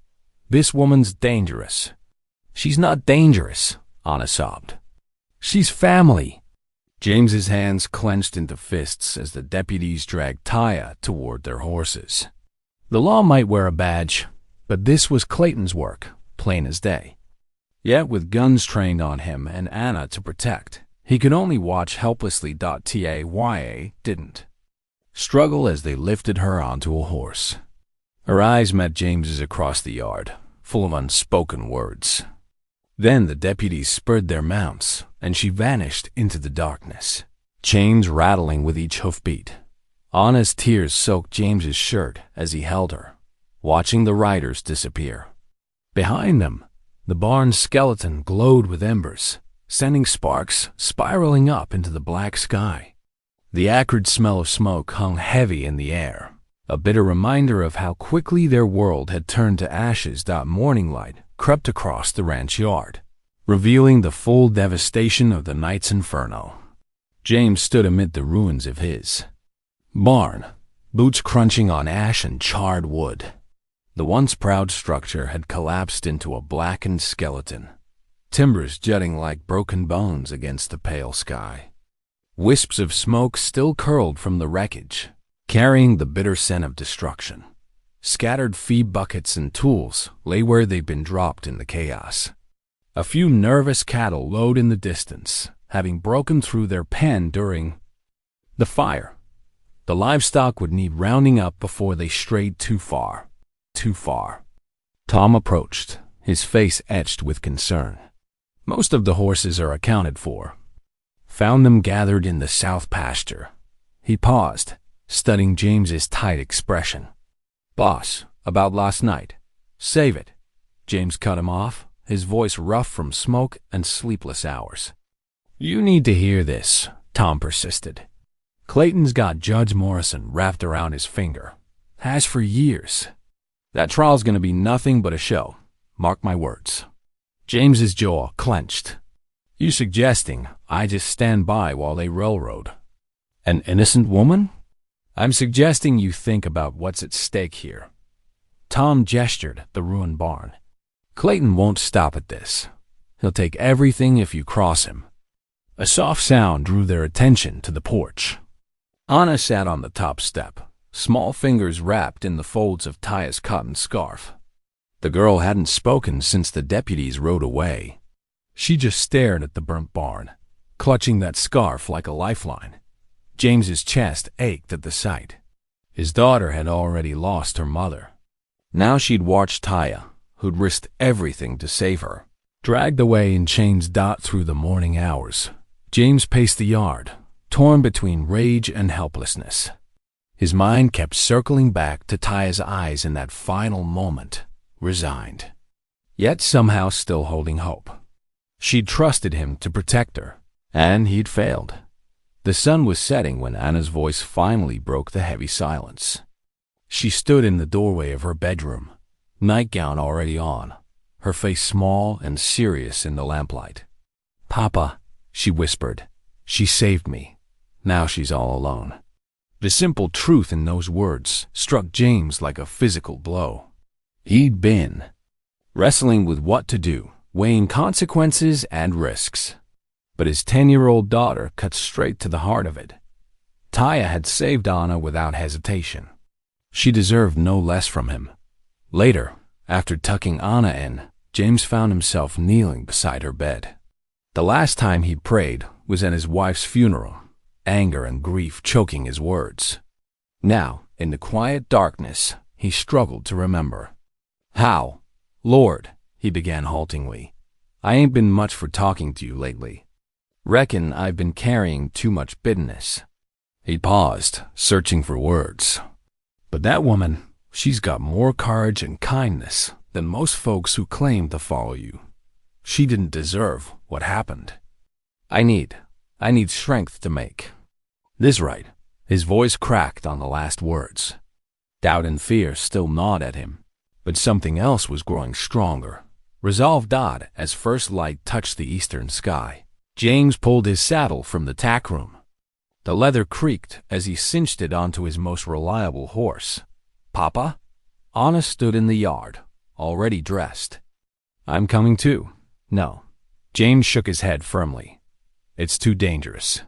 "This woman's dangerous." "She's not dangerous," Anna sobbed. "She's family." James's hands clenched into fists as the deputies dragged Taya toward their horses. The law might wear a badge, but this was Clayton's work, plain as day. Yet with guns trained on him and Anna to protect, he could only watch helplessly. Taya didn't struggle as they lifted her onto a horse. Her eyes met James's across the yard, full of unspoken words. Then the deputies spurred their mounts, and she vanished into the darkness, chains rattling with each hoofbeat. Anna's tears soaked James's shirt as he held her, watching the riders disappear. Behind them, the barn's skeleton glowed with embers, sending sparks spiraling up into the black sky. The acrid smell of smoke hung heavy in the air, a bitter reminder of how quickly their world had turned to ashes. Morning light crept across the ranch yard, revealing the full devastation of the night's inferno. James stood amid the ruins of his barn, boots crunching on ash and charred wood. The once proud structure had collapsed into a blackened skeleton, timbers jutting like broken bones against the pale sky. Wisps of smoke still curled from the wreckage, carrying the bitter scent of destruction. Scattered feed buckets and tools lay where they'd been dropped in the chaos. A few nervous cattle lowed in the distance, having broken through their pen during the fire. The livestock would need rounding up before they strayed too far. Too far. Tom approached, his face etched with concern. Most of the horses are accounted for. Found them gathered in the south pasture. He paused, studying James's tight expression. Boss, about last night. Save it. James cut him off, his voice rough from smoke and sleepless hours. You need to hear this, Tom persisted. Clayton's got Judge Morrison wrapped around his finger. Has for years. That trial's gonna be nothing but a show. Mark my words. James's jaw clenched. You suggesting I just stand by while they railroad an innocent woman? I'm suggesting you think about what's at stake here. Tom gestured at the ruined barn. Clayton won't stop at this. He'll take everything if you cross him. A soft sound drew their attention to the porch. Anna sat on the top step, small fingers wrapped in the folds of Taya's cotton scarf. The girl hadn't spoken since the deputies rode away. She just stared at the burnt barn, clutching that scarf like a lifeline. James's chest ached at the sight. His daughter had already lost her mother. Now she'd watched Taya, who'd risked everything to save her, dragged away in chains through the morning hours. James paced the yard, torn between rage and helplessness. His mind kept circling back to Taya's eyes in that final moment, resigned, yet somehow still holding hope. She'd trusted him to protect her, and he'd failed. The sun was setting when Anna's voice finally broke the heavy silence. She stood in the doorway of her bedroom, nightgown already on, her face small and serious in the lamplight. Papa, she whispered, she saved me. Now she's all alone. The simple truth in those words struck James like a physical blow. He'd been wrestling with what to do, weighing consequences and risks. But his 10-year-old daughter cut straight to the heart of it. Taya had saved Anna without hesitation. She deserved no less from him. Later, after tucking Anna in, James found himself kneeling beside her bed. The last time he prayed was at his wife's funeral, anger and grief choking his words. Now, in the quiet darkness, he struggled to remember. How? Lord, he began haltingly. I ain't been much for talking to you lately. Reckon I've been carrying too much bitterness. He paused, searching for words. But that woman, she's got more courage and kindness than most folks who claim to follow you. She didn't deserve what happened. I need strength to make this right. His voice cracked on the last words. Doubt and fear still gnawed at him, but something else was growing stronger. Resolve died as first light touched the eastern sky. James pulled his saddle from the tack room. The leather creaked as he cinched it onto his most reliable horse. Papa? Anna stood in the yard, already dressed. I'm coming too. No. James shook his head firmly. It's too dangerous.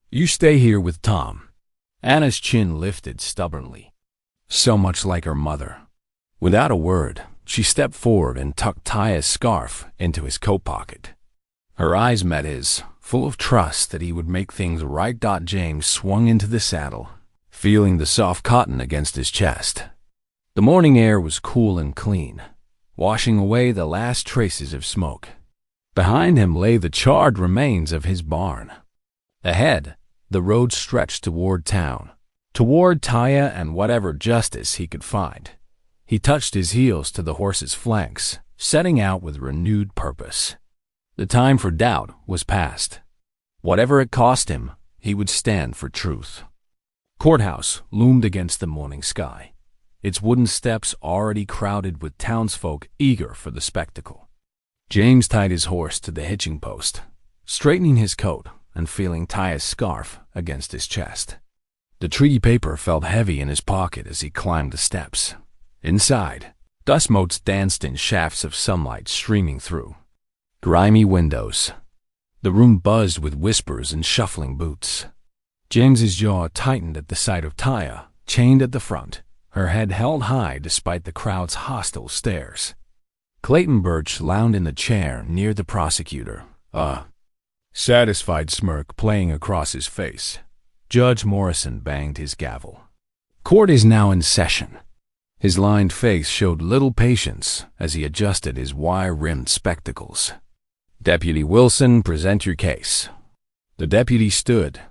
You stay here with Tom. Anna's chin lifted stubbornly, so much like her mother. Without a word, she stepped forward and tucked Taya's scarf into his coat pocket. Her eyes met his, full of trust that he would make things right. James swung into the saddle, feeling the soft cotton against his chest. The morning air was cool and clean, washing away the last traces of smoke. Behind him lay the charred remains of his barn. Ahead, the road stretched toward town, toward Taya and whatever justice he could find. He touched his heels to the horse's flanks, setting out with renewed purpose. The time for doubt was past. Whatever it cost him, he would stand for truth. Courthouse loomed against the morning sky, its wooden steps already crowded with townsfolk eager for the spectacle. James tied his horse to the hitching post, straightening his coat and feeling Taya's scarf against his chest. The treaty paper felt heavy in his pocket as he climbed the steps. Inside, dust motes danced in shafts of sunlight streaming through grimy windows. The room buzzed with whispers and shuffling boots. James's jaw tightened at the sight of Taya, chained at the front, her head held high despite the crowd's hostile stares. Clayton Birch lounged in the chair near the prosecutor, a satisfied smirk playing across his face. Judge Morrison banged his gavel. Court is now in session. His lined face showed little patience as he adjusted his wire-rimmed spectacles. Deputy Wilson, present your case. The deputy stood,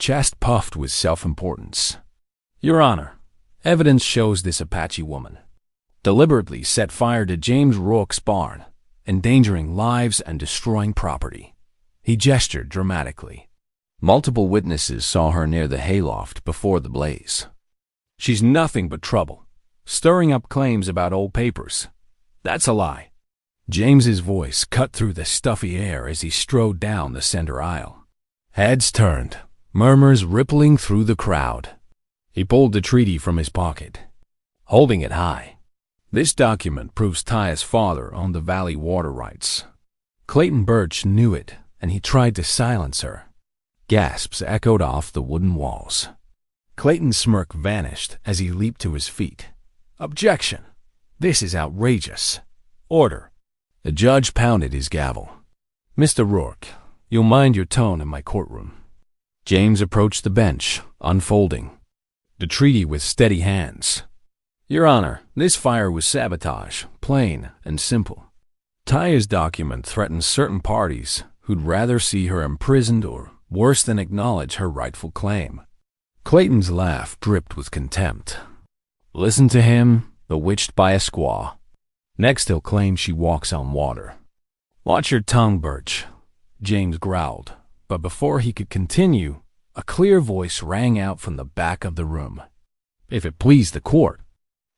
chest puffed with self-importance. Your Honor, evidence shows this Apache woman deliberately set fire to James Rourke's barn, endangering lives and destroying property. He gestured dramatically. Multiple witnesses saw her near the hayloft before the blaze. She's nothing but trouble, stirring up claims about old papers. That's a lie. James's voice cut through the stuffy air as he strode down the center aisle. Heads turned, murmurs rippling through the crowd. He pulled the treaty from his pocket, holding it high. This document proves Taya's father owned the valley water rights. Clayton Birch knew it, and he tried to silence her. Gasps echoed off the wooden walls. Clayton's smirk vanished as he leaped to his feet. Objection! This is outrageous. Order! The judge pounded his gavel. Mr. Rourke, you'll mind your tone in my courtroom. James approached the bench, unfolding the treaty with steady hands. Your Honor, this fire was sabotage, plain and simple. Taya's document threatens certain parties who'd rather see her imprisoned or, worse than acknowledge her rightful claim. Clayton's laugh dripped with contempt. Listen to him, bewitched by a squaw. Next he'll claim she walks on water. Watch your tongue, Birch, James growled, but before he could continue, a clear voice rang out from the back of the room. If it pleased the court.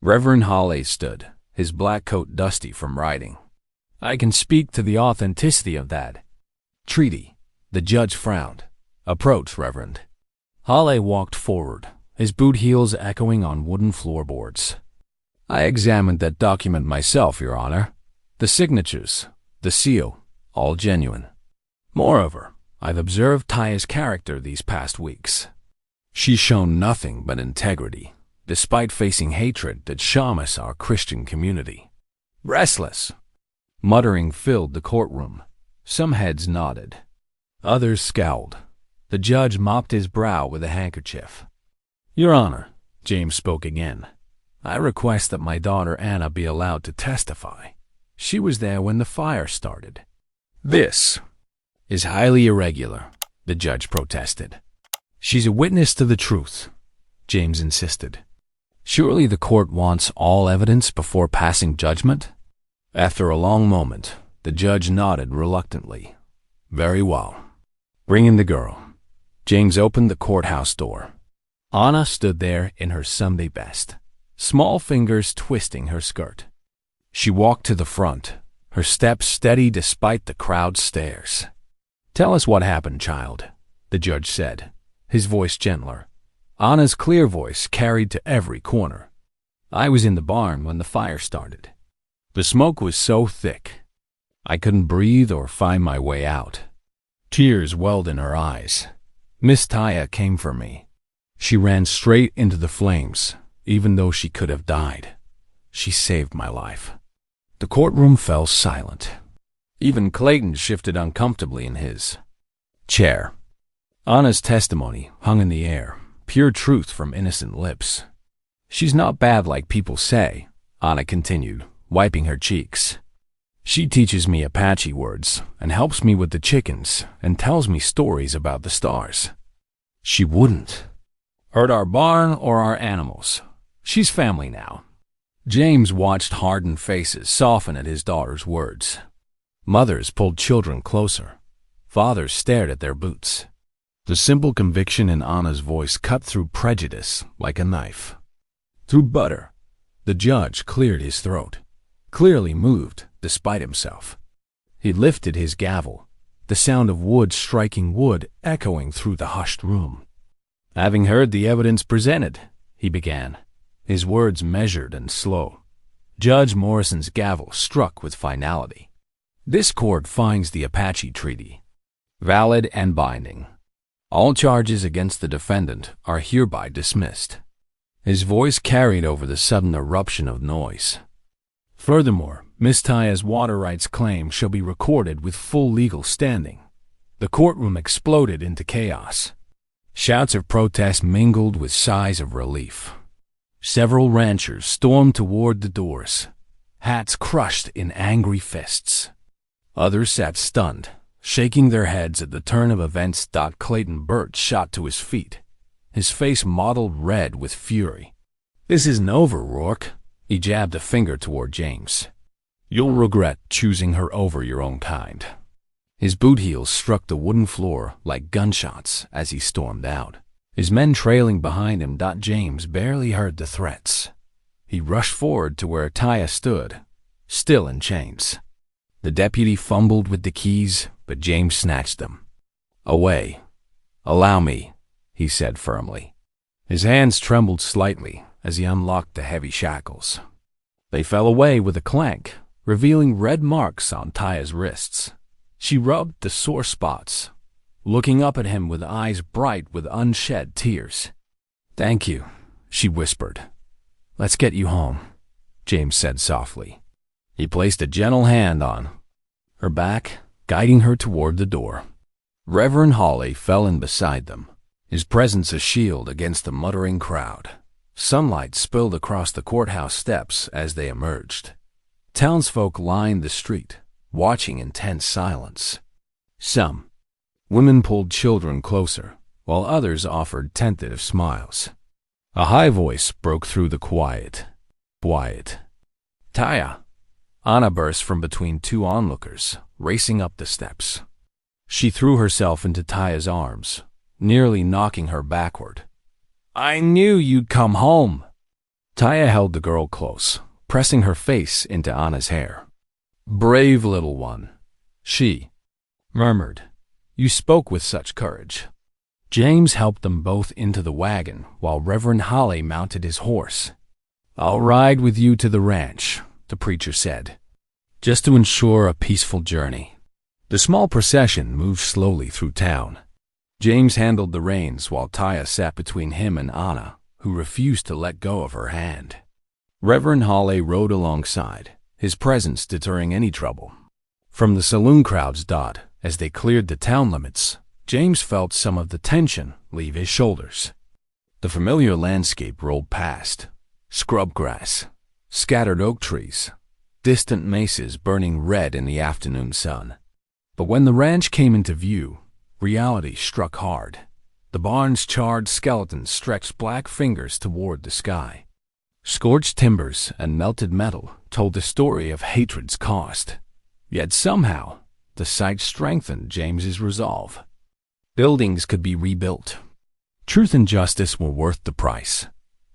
Reverend Hawley stood, his black coat dusty from riding. I can speak to the authenticity of that treaty. The judge frowned. Approach, Reverend. Hawley walked forward, his boot heels echoing on wooden floorboards. I examined that document myself, Your Honor. The signatures, the seal, all genuine. Moreover, I've observed Taya's character these past weeks. She's shown nothing but integrity, despite facing hatred that shamans our Christian community. Restless. Muttering filled the courtroom. Some heads nodded. Others scowled. The judge mopped his brow with a handkerchief. Your Honor, James spoke again. I request that my daughter Anna be allowed to testify. She was there when the fire started. This is highly irregular, the judge protested. She's a witness to the truth, James insisted. Surely the court wants all evidence before passing judgment? After a long moment, the judge nodded reluctantly. Very well. Bring in the girl. James opened the courthouse door. Anna stood there in her Sunday best, small fingers twisting her skirt. She walked to the front, her steps steady despite the crowd's stares. Tell us what happened, child, the judge said, his voice gentler. Anna's clear voice carried to every corner. I was in the barn when the fire started. The smoke was so thick, I couldn't breathe or find my way out. Tears welled in her eyes. Miss Taya came for me. She ran straight into the flames, even though she could have died. She saved my life. The courtroom fell silent. Even Clayton shifted uncomfortably in his chair. Anna's testimony hung in the air, pure truth from innocent lips. She's not bad like people say, Anna continued, wiping her cheeks. She teaches me Apache words and helps me with the chickens and tells me stories about the stars. She wouldn't hurt our barn or our animals. She's family now. James watched hardened faces soften at his daughter's words. Mothers pulled children closer. Fathers stared at their boots. The simple conviction in Anna's voice cut through prejudice like a knife. Through butter, the judge cleared his throat, clearly moved despite himself. He lifted his gavel, the sound of wood striking wood echoing through the hushed room. Having heard the evidence presented, he began, his words measured and slow. Judge Morrison's gavel struck with finality. This court finds the Apache Treaty valid and binding. All charges against the defendant are hereby dismissed. His voice carried over the sudden eruption of noise. Furthermore, Miss Taya's water rights claim shall be recorded with full legal standing. The courtroom exploded into chaos. Shouts of protest mingled with sighs of relief. Several ranchers stormed toward the doors, hats crushed in angry fists. Others sat stunned, shaking their heads at the turn of events. Clayton Burt shot to his feet, his face mottled red with fury. "This isn't over, Rourke." He jabbed a finger toward James. "You'll regret choosing her over your own kind." His boot heels struck the wooden floor like gunshots as he stormed out, his men trailing behind him. James barely heard the threats. He rushed forward to where Taya stood, still in chains. The deputy fumbled with the keys, but James snatched them. "Away. Allow me," he said firmly. His hands trembled slightly as he unlocked the heavy shackles. They fell away with a clank, revealing red marks on Taya's wrists. She rubbed the sore spots, looking up at him with eyes bright with unshed tears. "Thank you," she whispered. "Let's get you home," James said softly. He placed a gentle hand on her back, guiding her toward the door. Reverend Hawley fell in beside them, his presence a shield against the muttering crowd. Sunlight spilled across the courthouse steps as they emerged. Townsfolk lined the street, watching in tense silence. Some women pulled children closer, while others offered tentative smiles. A high voice broke through the quiet. "Quiet. Taya!" Anna burst from between two onlookers, racing up the steps. She threw herself into Taya's arms, nearly knocking her backward. "I knew you'd come home." Taya held the girl close, pressing her face into Anna's hair. "Brave little one," she murmured. "You spoke with such courage." James helped them both into the wagon while Reverend Hawley mounted his horse. "I'll ride with you to the ranch," the preacher said, "just to ensure a peaceful journey." The small procession moved slowly through town. James handled the reins while Taya sat between him and Anna, who refused to let go of her hand. Reverend Hawley rode alongside, his presence deterring any trouble. From the saloon crowds, as they cleared the town limits, James felt some of the tension leave his shoulders. The familiar landscape rolled past: scrub grass, scattered oak trees, distant mesas burning red in the afternoon sun. But when the ranch came into view, reality struck hard. The barn's charred skeletons stretched black fingers toward the sky. Scorched timbers and melted metal told the story of hatred's cost. Yet somehow, the sight strengthened James's resolve. Buildings could be rebuilt. Truth and justice were worth the price.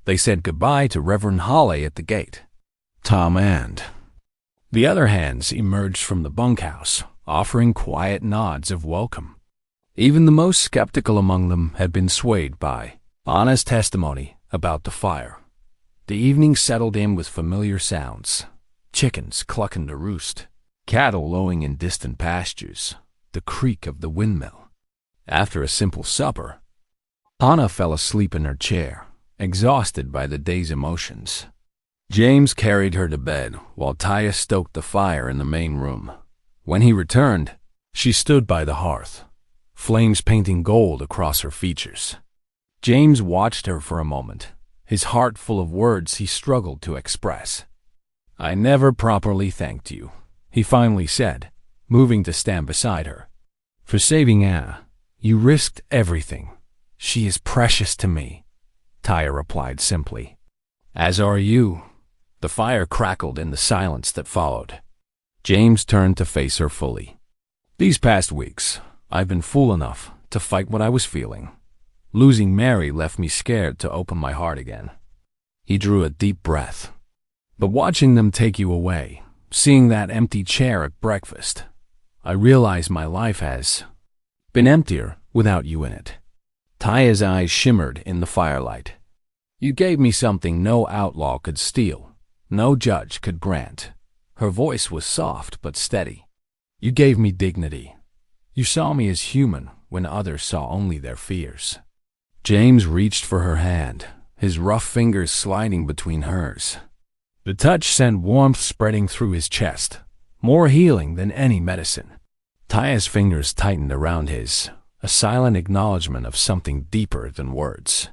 They said goodbye to Reverend Hawley at the gate. Tom and the other hands emerged from the bunkhouse, offering quiet nods of welcome. Even the most skeptical among them had been swayed by Anna's testimony about the fire. The evening settled in with familiar sounds: chickens clucking to roost, cattle lowing in distant pastures, the creak of the windmill. After a simple supper, Anna fell asleep in her chair, exhausted by the day's emotions. James carried her to bed while Taya stoked the fire in the main room. When he returned, she stood by the hearth, flames painting gold across her features. James watched her for a moment, his heart full of words he struggled to express. "I never properly thanked you," he finally said, moving to stand beside her. "For saving Anna, you risked everything. She is precious to me," Taya replied simply. "As are you." The fire crackled in the silence that followed. James turned to face her fully. "These past weeks, I've been fool enough to fight what I was feeling. Losing Mary left me scared to open my heart again." He drew a deep breath. "But watching them take you away, seeing that empty chair at breakfast, I realize my life has been emptier without you in it." Taya's eyes shimmered in the firelight. "You gave me something no outlaw could steal, no judge could grant." Her voice was soft but steady. "You gave me dignity. You saw me as human when others saw only their fears." James reached for her hand, his rough fingers sliding between hers. The touch sent warmth spreading through his chest, more healing than any medicine. Taya's fingers tightened around his, a silent acknowledgement of something deeper than words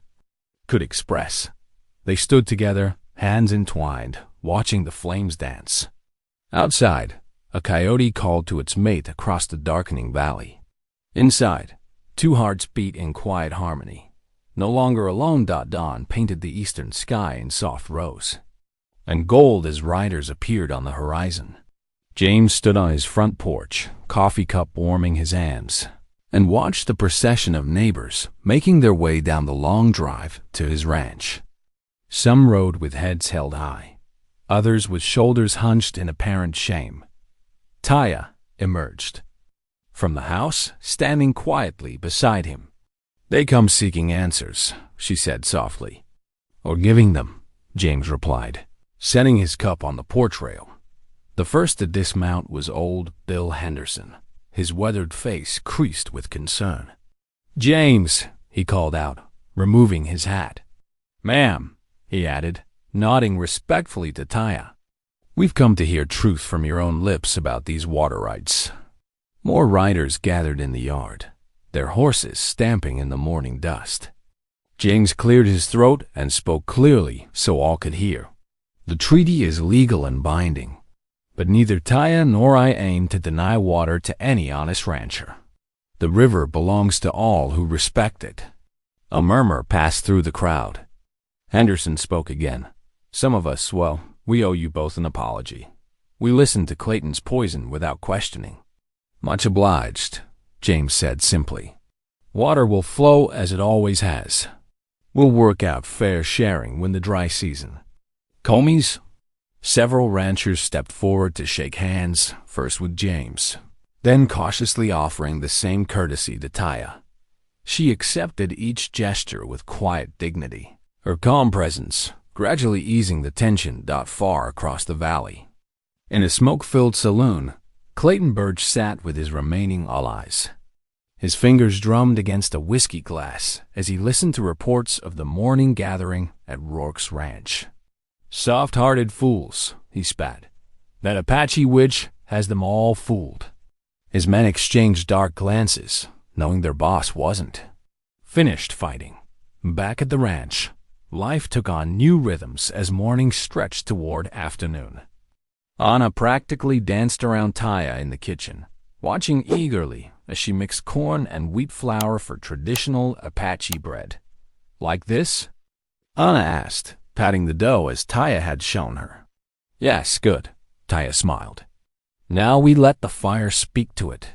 could express. They stood together, hands entwined, watching the flames dance. Outside, a coyote called to its mate across the darkening valley. Inside, two hearts beat in quiet harmony. No longer alone. Dawn painted the eastern sky in soft rose, and gold as riders appeared on the horizon. James stood on his front porch, coffee cup warming his hands, and watched the procession of neighbors making their way down the long drive to his ranch. Some rode with heads held high, others with shoulders hunched in apparent shame. Taya emerged from the house, standing quietly beside him. "They come seeking answers," she said softly. "Or giving them," James replied, setting his cup on the porch rail. The first to dismount was old Bill Henderson, his weathered face creased with concern. "James," he called out, removing his hat. "Ma'am," he added, nodding respectfully to Taya. "We've come to hear truth from your own lips about these water rights." More riders gathered in the yard, their horses stamping in the morning dust. James cleared his throat and spoke clearly so all could hear. "The treaty is legal and binding, but neither Taya nor I aim to deny water to any honest rancher. The river belongs to all who respect it." A murmur passed through the crowd. Henderson spoke again. "Some of us, well, we owe you both an apology. We listened to Clayton's poison without questioning." "Much obliged," James said simply. "Water will flow as it always has. We'll work out fair sharing when the dry season." "Comies?" Several ranchers stepped forward to shake hands, first with James, then cautiously offering the same courtesy to Taya. She accepted each gesture with quiet dignity, her calm presence gradually easing the tension far across the valley. In a smoke-filled saloon, Clayton Birch sat with his remaining allies. His fingers drummed against a whiskey glass as he listened to reports of the morning gathering at Rourke's ranch. "Soft-hearted fools," he spat. "That Apache witch has them all fooled." His men exchanged dark glances, knowing their boss wasn't finished fighting. Back at the ranch, life took on new rhythms as morning stretched toward afternoon. Anna practically danced around Taya in the kitchen, watching eagerly as she mixed corn and wheat flour for traditional Apache bread. "Like this?" Anna asked, patting the dough as Taya had shown her. "Yes, good," Taya smiled. "Now we let the fire speak to it."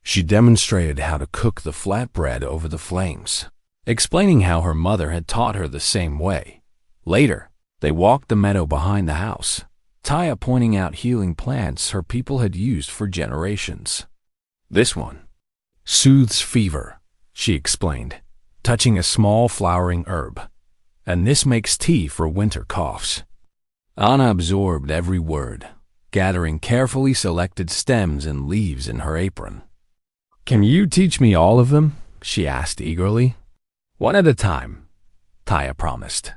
She demonstrated how to cook the flatbread over the flames, explaining how her mother had taught her the same way. Later, they walked the meadow behind the house, Taya pointing out healing plants her people had used for generations. "This one soothes fever," she explained, touching a small flowering herb. "And this makes tea for winter coughs." Anna absorbed every word, gathering carefully selected stems and leaves in her apron. "Can you teach me all of them?" she asked eagerly. "One at a time," Taya promised.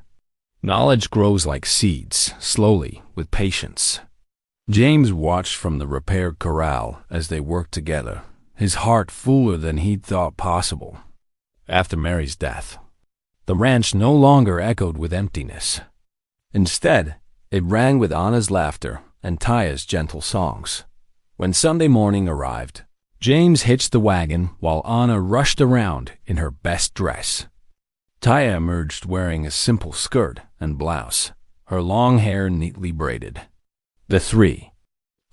Knowledge grows like seeds, slowly, with patience. James watched from the repaired corral as they worked together, his heart fuller than he'd thought possible. After Mary's death, the ranch no longer echoed with emptiness. Instead, it rang with Anna's laughter and Taya's gentle songs. When Sunday morning arrived, James hitched the wagon while Anna rushed around in her best dress. Taya emerged wearing a simple skirt and blouse, her long hair neatly braided. The three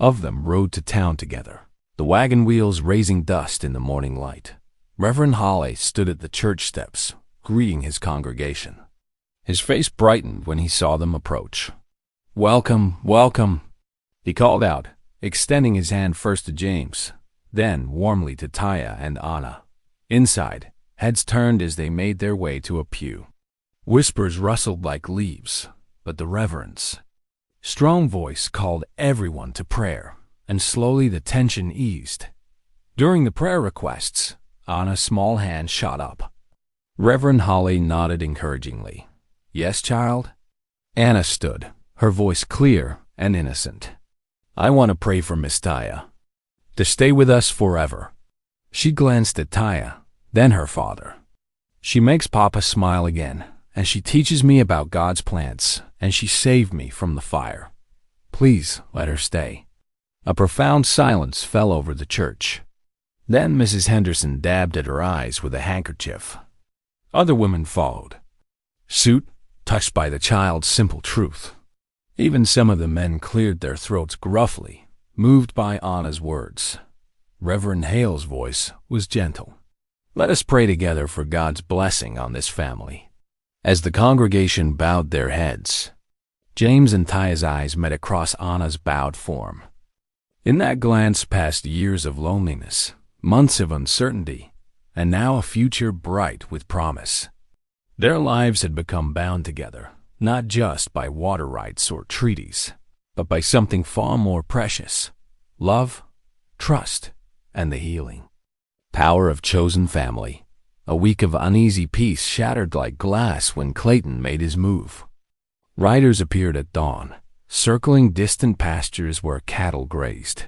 of them rode to town together, the wagon wheels raising dust in the morning light. Reverend Hawley stood at the church steps, greeting his congregation. His face brightened when he saw them approach. "Welcome, welcome," he called out, extending his hand first to James, then warmly to Taya and Anna. Inside, heads turned as they made their way to a pew. Whispers rustled like leaves, but the Reverend's strong voice called everyone to prayer, and slowly the tension eased. During the prayer requests, Anna's small hand shot up. Reverend Hawley nodded encouragingly. "Yes, child?" Anna stood, her voice clear and innocent. "I want to pray for Miss Taya, to stay with us forever." She glanced at Taya, then her father. "She makes Papa smile again, and she teaches me about God's plans, and she saved me from the fire. Please let her stay." A profound silence fell over the church. Then Mrs. Henderson dabbed at her eyes with a handkerchief. Other women followed suit, touched by the child's simple truth. Even some of the men cleared their throats gruffly, moved by Anna's words. Reverend Hale's voice was gentle. Let us pray together for God's blessing on this family. As the congregation bowed their heads, James and Taya's eyes met across Anna's bowed form. In that glance passed years of loneliness, months of uncertainty, and now a future bright with promise. Their lives had become bound together, not just by water rights or treaties, but by something far more precious: love, trust, and the healing power of chosen family. A week of uneasy peace shattered like glass when Clayton made his move. Riders appeared at dawn, circling distant pastures where cattle grazed.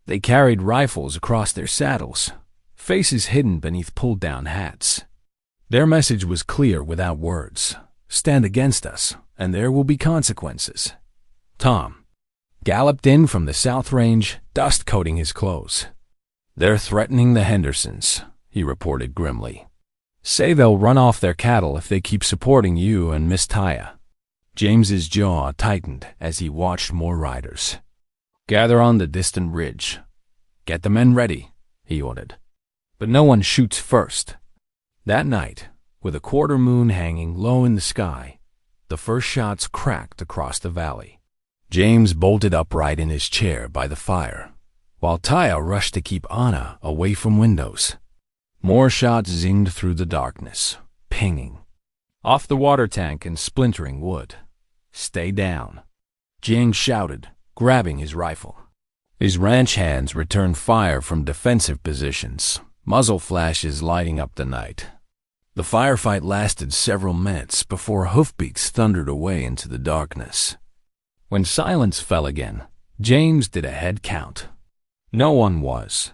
They carried rifles across their saddles, faces hidden beneath pulled-down hats. Their message was clear without words: stand against us, and there will be consequences. Tom galloped in from the South Range, dust coating his clothes. They're threatening the Hendersons, he reported grimly. Say they'll run off their cattle if they keep supporting you and Miss Taya. James's jaw tightened as he watched more riders gather on the distant ridge. Get the men ready, he ordered. But no one shoots first. That night, with a quarter moon hanging low in the sky, the first shots cracked across the valley. James bolted upright in his chair by the fire, while Taya rushed to keep Anna away from windows. More shots zinged through the darkness, pinging off the water tank and splintering wood. Stay down, James shouted, grabbing his rifle. His ranch hands returned fire from defensive positions, muzzle flashes lighting up the night. The firefight lasted several minutes before hoofbeats thundered away into the darkness. When silence fell again, James did a head count. No one was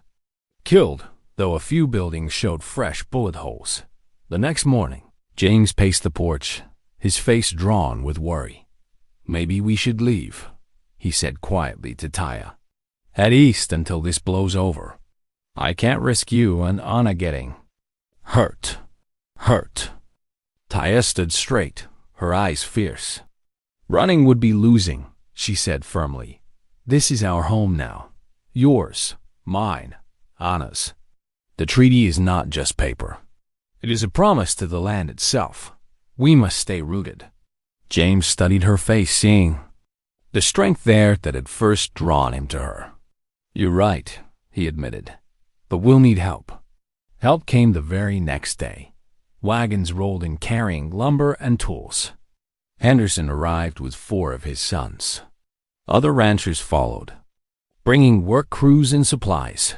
killed, though a few buildings showed fresh bullet holes. The next morning, James paced the porch, his face drawn with worry. Maybe we should leave, he said quietly to Taya. Head east until this blows over. I can't risk you and Anna getting hurt. Taya stood straight, her eyes fierce. Running would be losing, she said firmly. This is our home now. Yours, mine, Anna's. The treaty is not just paper. It is a promise to the land itself. We must stay rooted. James studied her face, seeing the strength there that had first drawn him to her. You're right, he admitted, but we'll need help. Help came the very next day. Wagons rolled in carrying lumber and tools. Henderson arrived with 4 of his sons. Other ranchers followed, bringing work crews and supplies.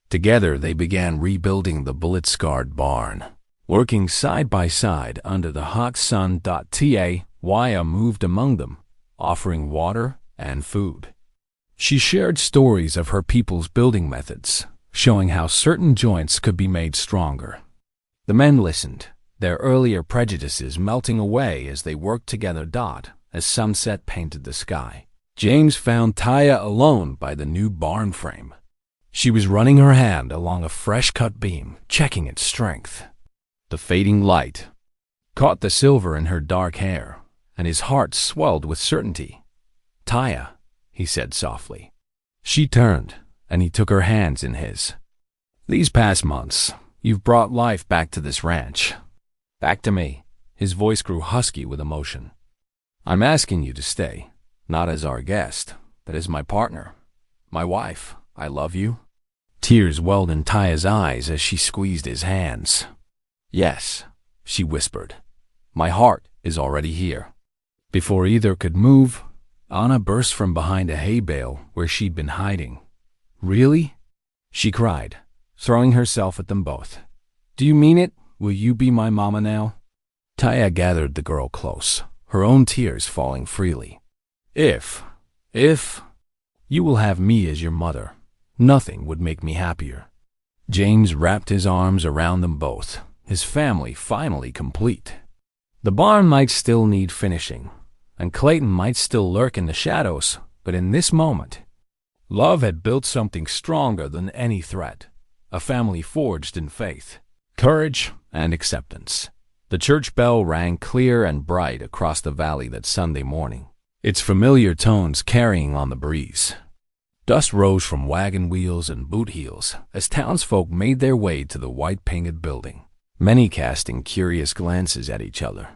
Together they began rebuilding the bullet-scarred barn. Working side by side under the hot sun, Taya moved among them, offering water and food. She shared stories of her people's building methods, showing how certain joints could be made stronger. The men listened, their earlier prejudices melting away as they worked together. As sunset painted the sky, James found Taya alone by the new barn frame. She was running her hand along a fresh-cut beam, checking its strength. The fading light caught the silver in her dark hair, and his heart swelled with certainty. Taya, he said softly. She turned, and he took her hands in his. These past months, you've brought life back to this ranch. Back to me. His voice grew husky with emotion. I'm asking you to stay, not as our guest, but as my partner, my wife. I love you. Tears welled in Taya's eyes as she squeezed his hands. Yes, she whispered. My heart is already here. Before either could move, Anna burst from behind a hay bale where she'd been hiding. Really? She cried, throwing herself at them both. Do you mean it? Will you be my mama now? Taya gathered the girl close, her own tears falling freely. If you will have me as your mother, nothing would make me happier. James wrapped his arms around them both, his family finally complete. The barn might still need finishing, and Clayton might still lurk in the shadows, but in this moment, Love had built something stronger than any threat, a family forged in faith, courage, and acceptance. The church bell rang clear and bright across the valley that Sunday morning, its familiar tones carrying on the breeze. Dust rose from wagon wheels and boot heels as townsfolk made their way to the white-painted building, many casting curious glances at each other.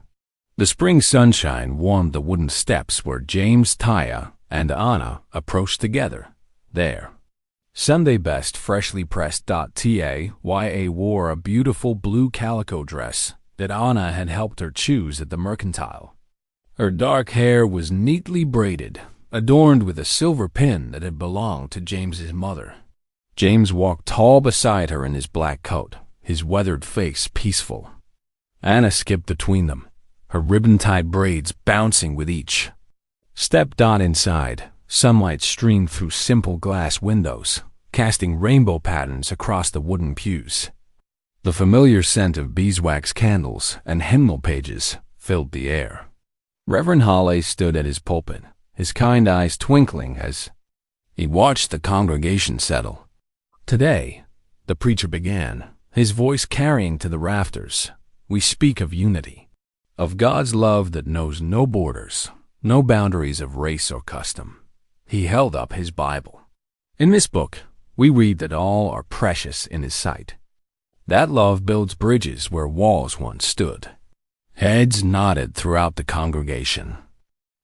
The spring sunshine warmed the wooden steps where James, Taya, and Anna approached together. There, Sunday best freshly pressed. Taya wore a beautiful blue calico dress that Anna had helped her choose at the mercantile. Her dark hair was neatly braided, adorned with a silver pin that had belonged to James's mother. James walked tall beside her in his black coat, his weathered face peaceful. Anna skipped between them, her ribbon-tied braids bouncing with each step. Inside, sunlight streamed through simple glass windows, casting rainbow patterns across the wooden pews. The familiar scent of beeswax candles and hymnal pages filled the air. Reverend Hawley stood at his pulpit, his kind eyes twinkling as he watched the congregation settle. Today, the preacher began, his voice carrying to the rafters, we speak of unity, of God's love that knows no borders, no boundaries of race or custom. He held up his Bible. In this book, we read that all are precious in His sight. That love builds bridges where walls once stood. Heads nodded throughout the congregation.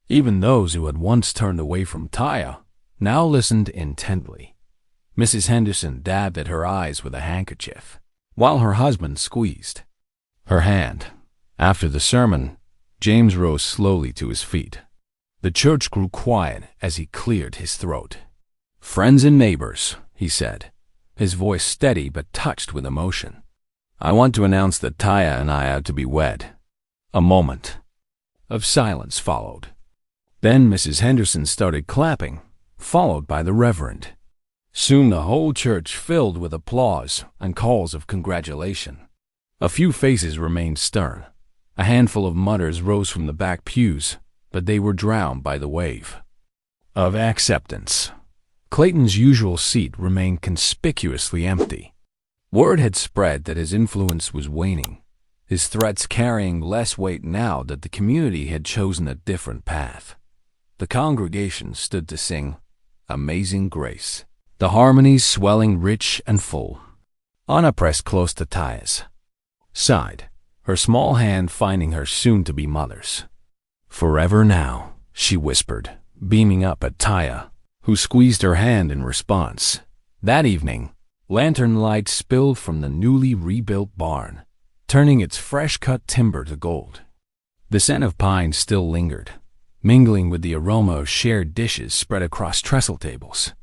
Even those who had once turned away from Taya now listened intently. Mrs. Henderson dabbed at her eyes with a handkerchief, while her husband squeezed her hand. After the sermon, James rose slowly to his feet. The church grew quiet as he cleared his throat. "Friends and neighbors," he said, his voice steady but touched with emotion, "I want to announce that Taya and I are to be wed." A moment of silence followed. Then Mrs. Henderson started clapping, followed by the Reverend. Soon the whole church filled with applause and calls of congratulation. A few faces remained stern. A handful of mutters rose from the back pews, but they were drowned by the wave of acceptance. Clayton's usual seat remained conspicuously empty. Word had spread that his influence was waning, his threats carrying less weight now that the community had chosen a different path. The congregation stood to sing Amazing Grace, the harmonies swelling rich and full. Anna pressed close to Taya's side, her small hand finding her soon-to-be mother's. "Forever now," she whispered, beaming up at Taya, who squeezed her hand in response. That evening, lantern light spilled from the newly rebuilt barn, turning its fresh-cut timber to gold. The scent of pine still lingered, mingling with the aroma of shared dishes spread across trestle tables.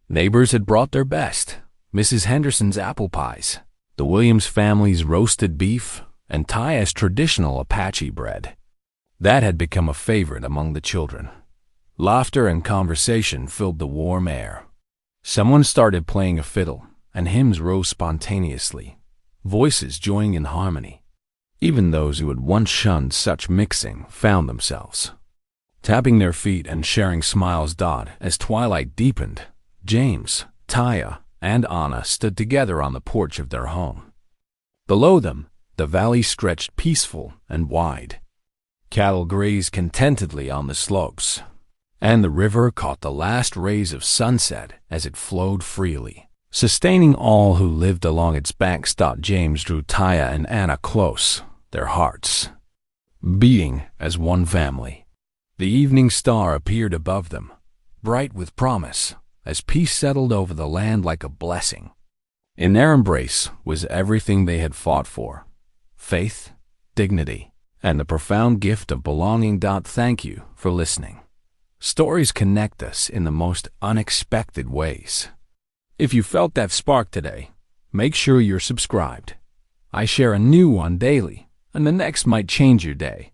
Neighbors had brought their best, Mrs. Henderson's apple pies, the Williams family's roasted beef, and Taya's traditional Apache bread. That had become a favorite among the children. Laughter and conversation filled the warm air. Someone started playing a fiddle, and hymns rose spontaneously, voices joining in harmony. Even those who had once shunned such mixing found themselves tapping their feet and sharing smiles. As twilight deepened, James, Taya, and Anna stood together on the porch of their home. Below them, the valley stretched peaceful and wide. Cattle grazed contentedly on the slopes, and the river caught the last rays of sunset as it flowed freely, sustaining all who lived along its banks. James drew Taya and Anna close, their hearts beating as one family. The evening star appeared above them, bright with promise, as peace settled over the land like a blessing. In their embrace was everything they had fought for: faith, dignity, and the profound gift of belonging. Thank you for listening. Stories connect us in the most unexpected ways. If you felt that spark today, make sure you're subscribed. I share a new one daily, and the next might change your day.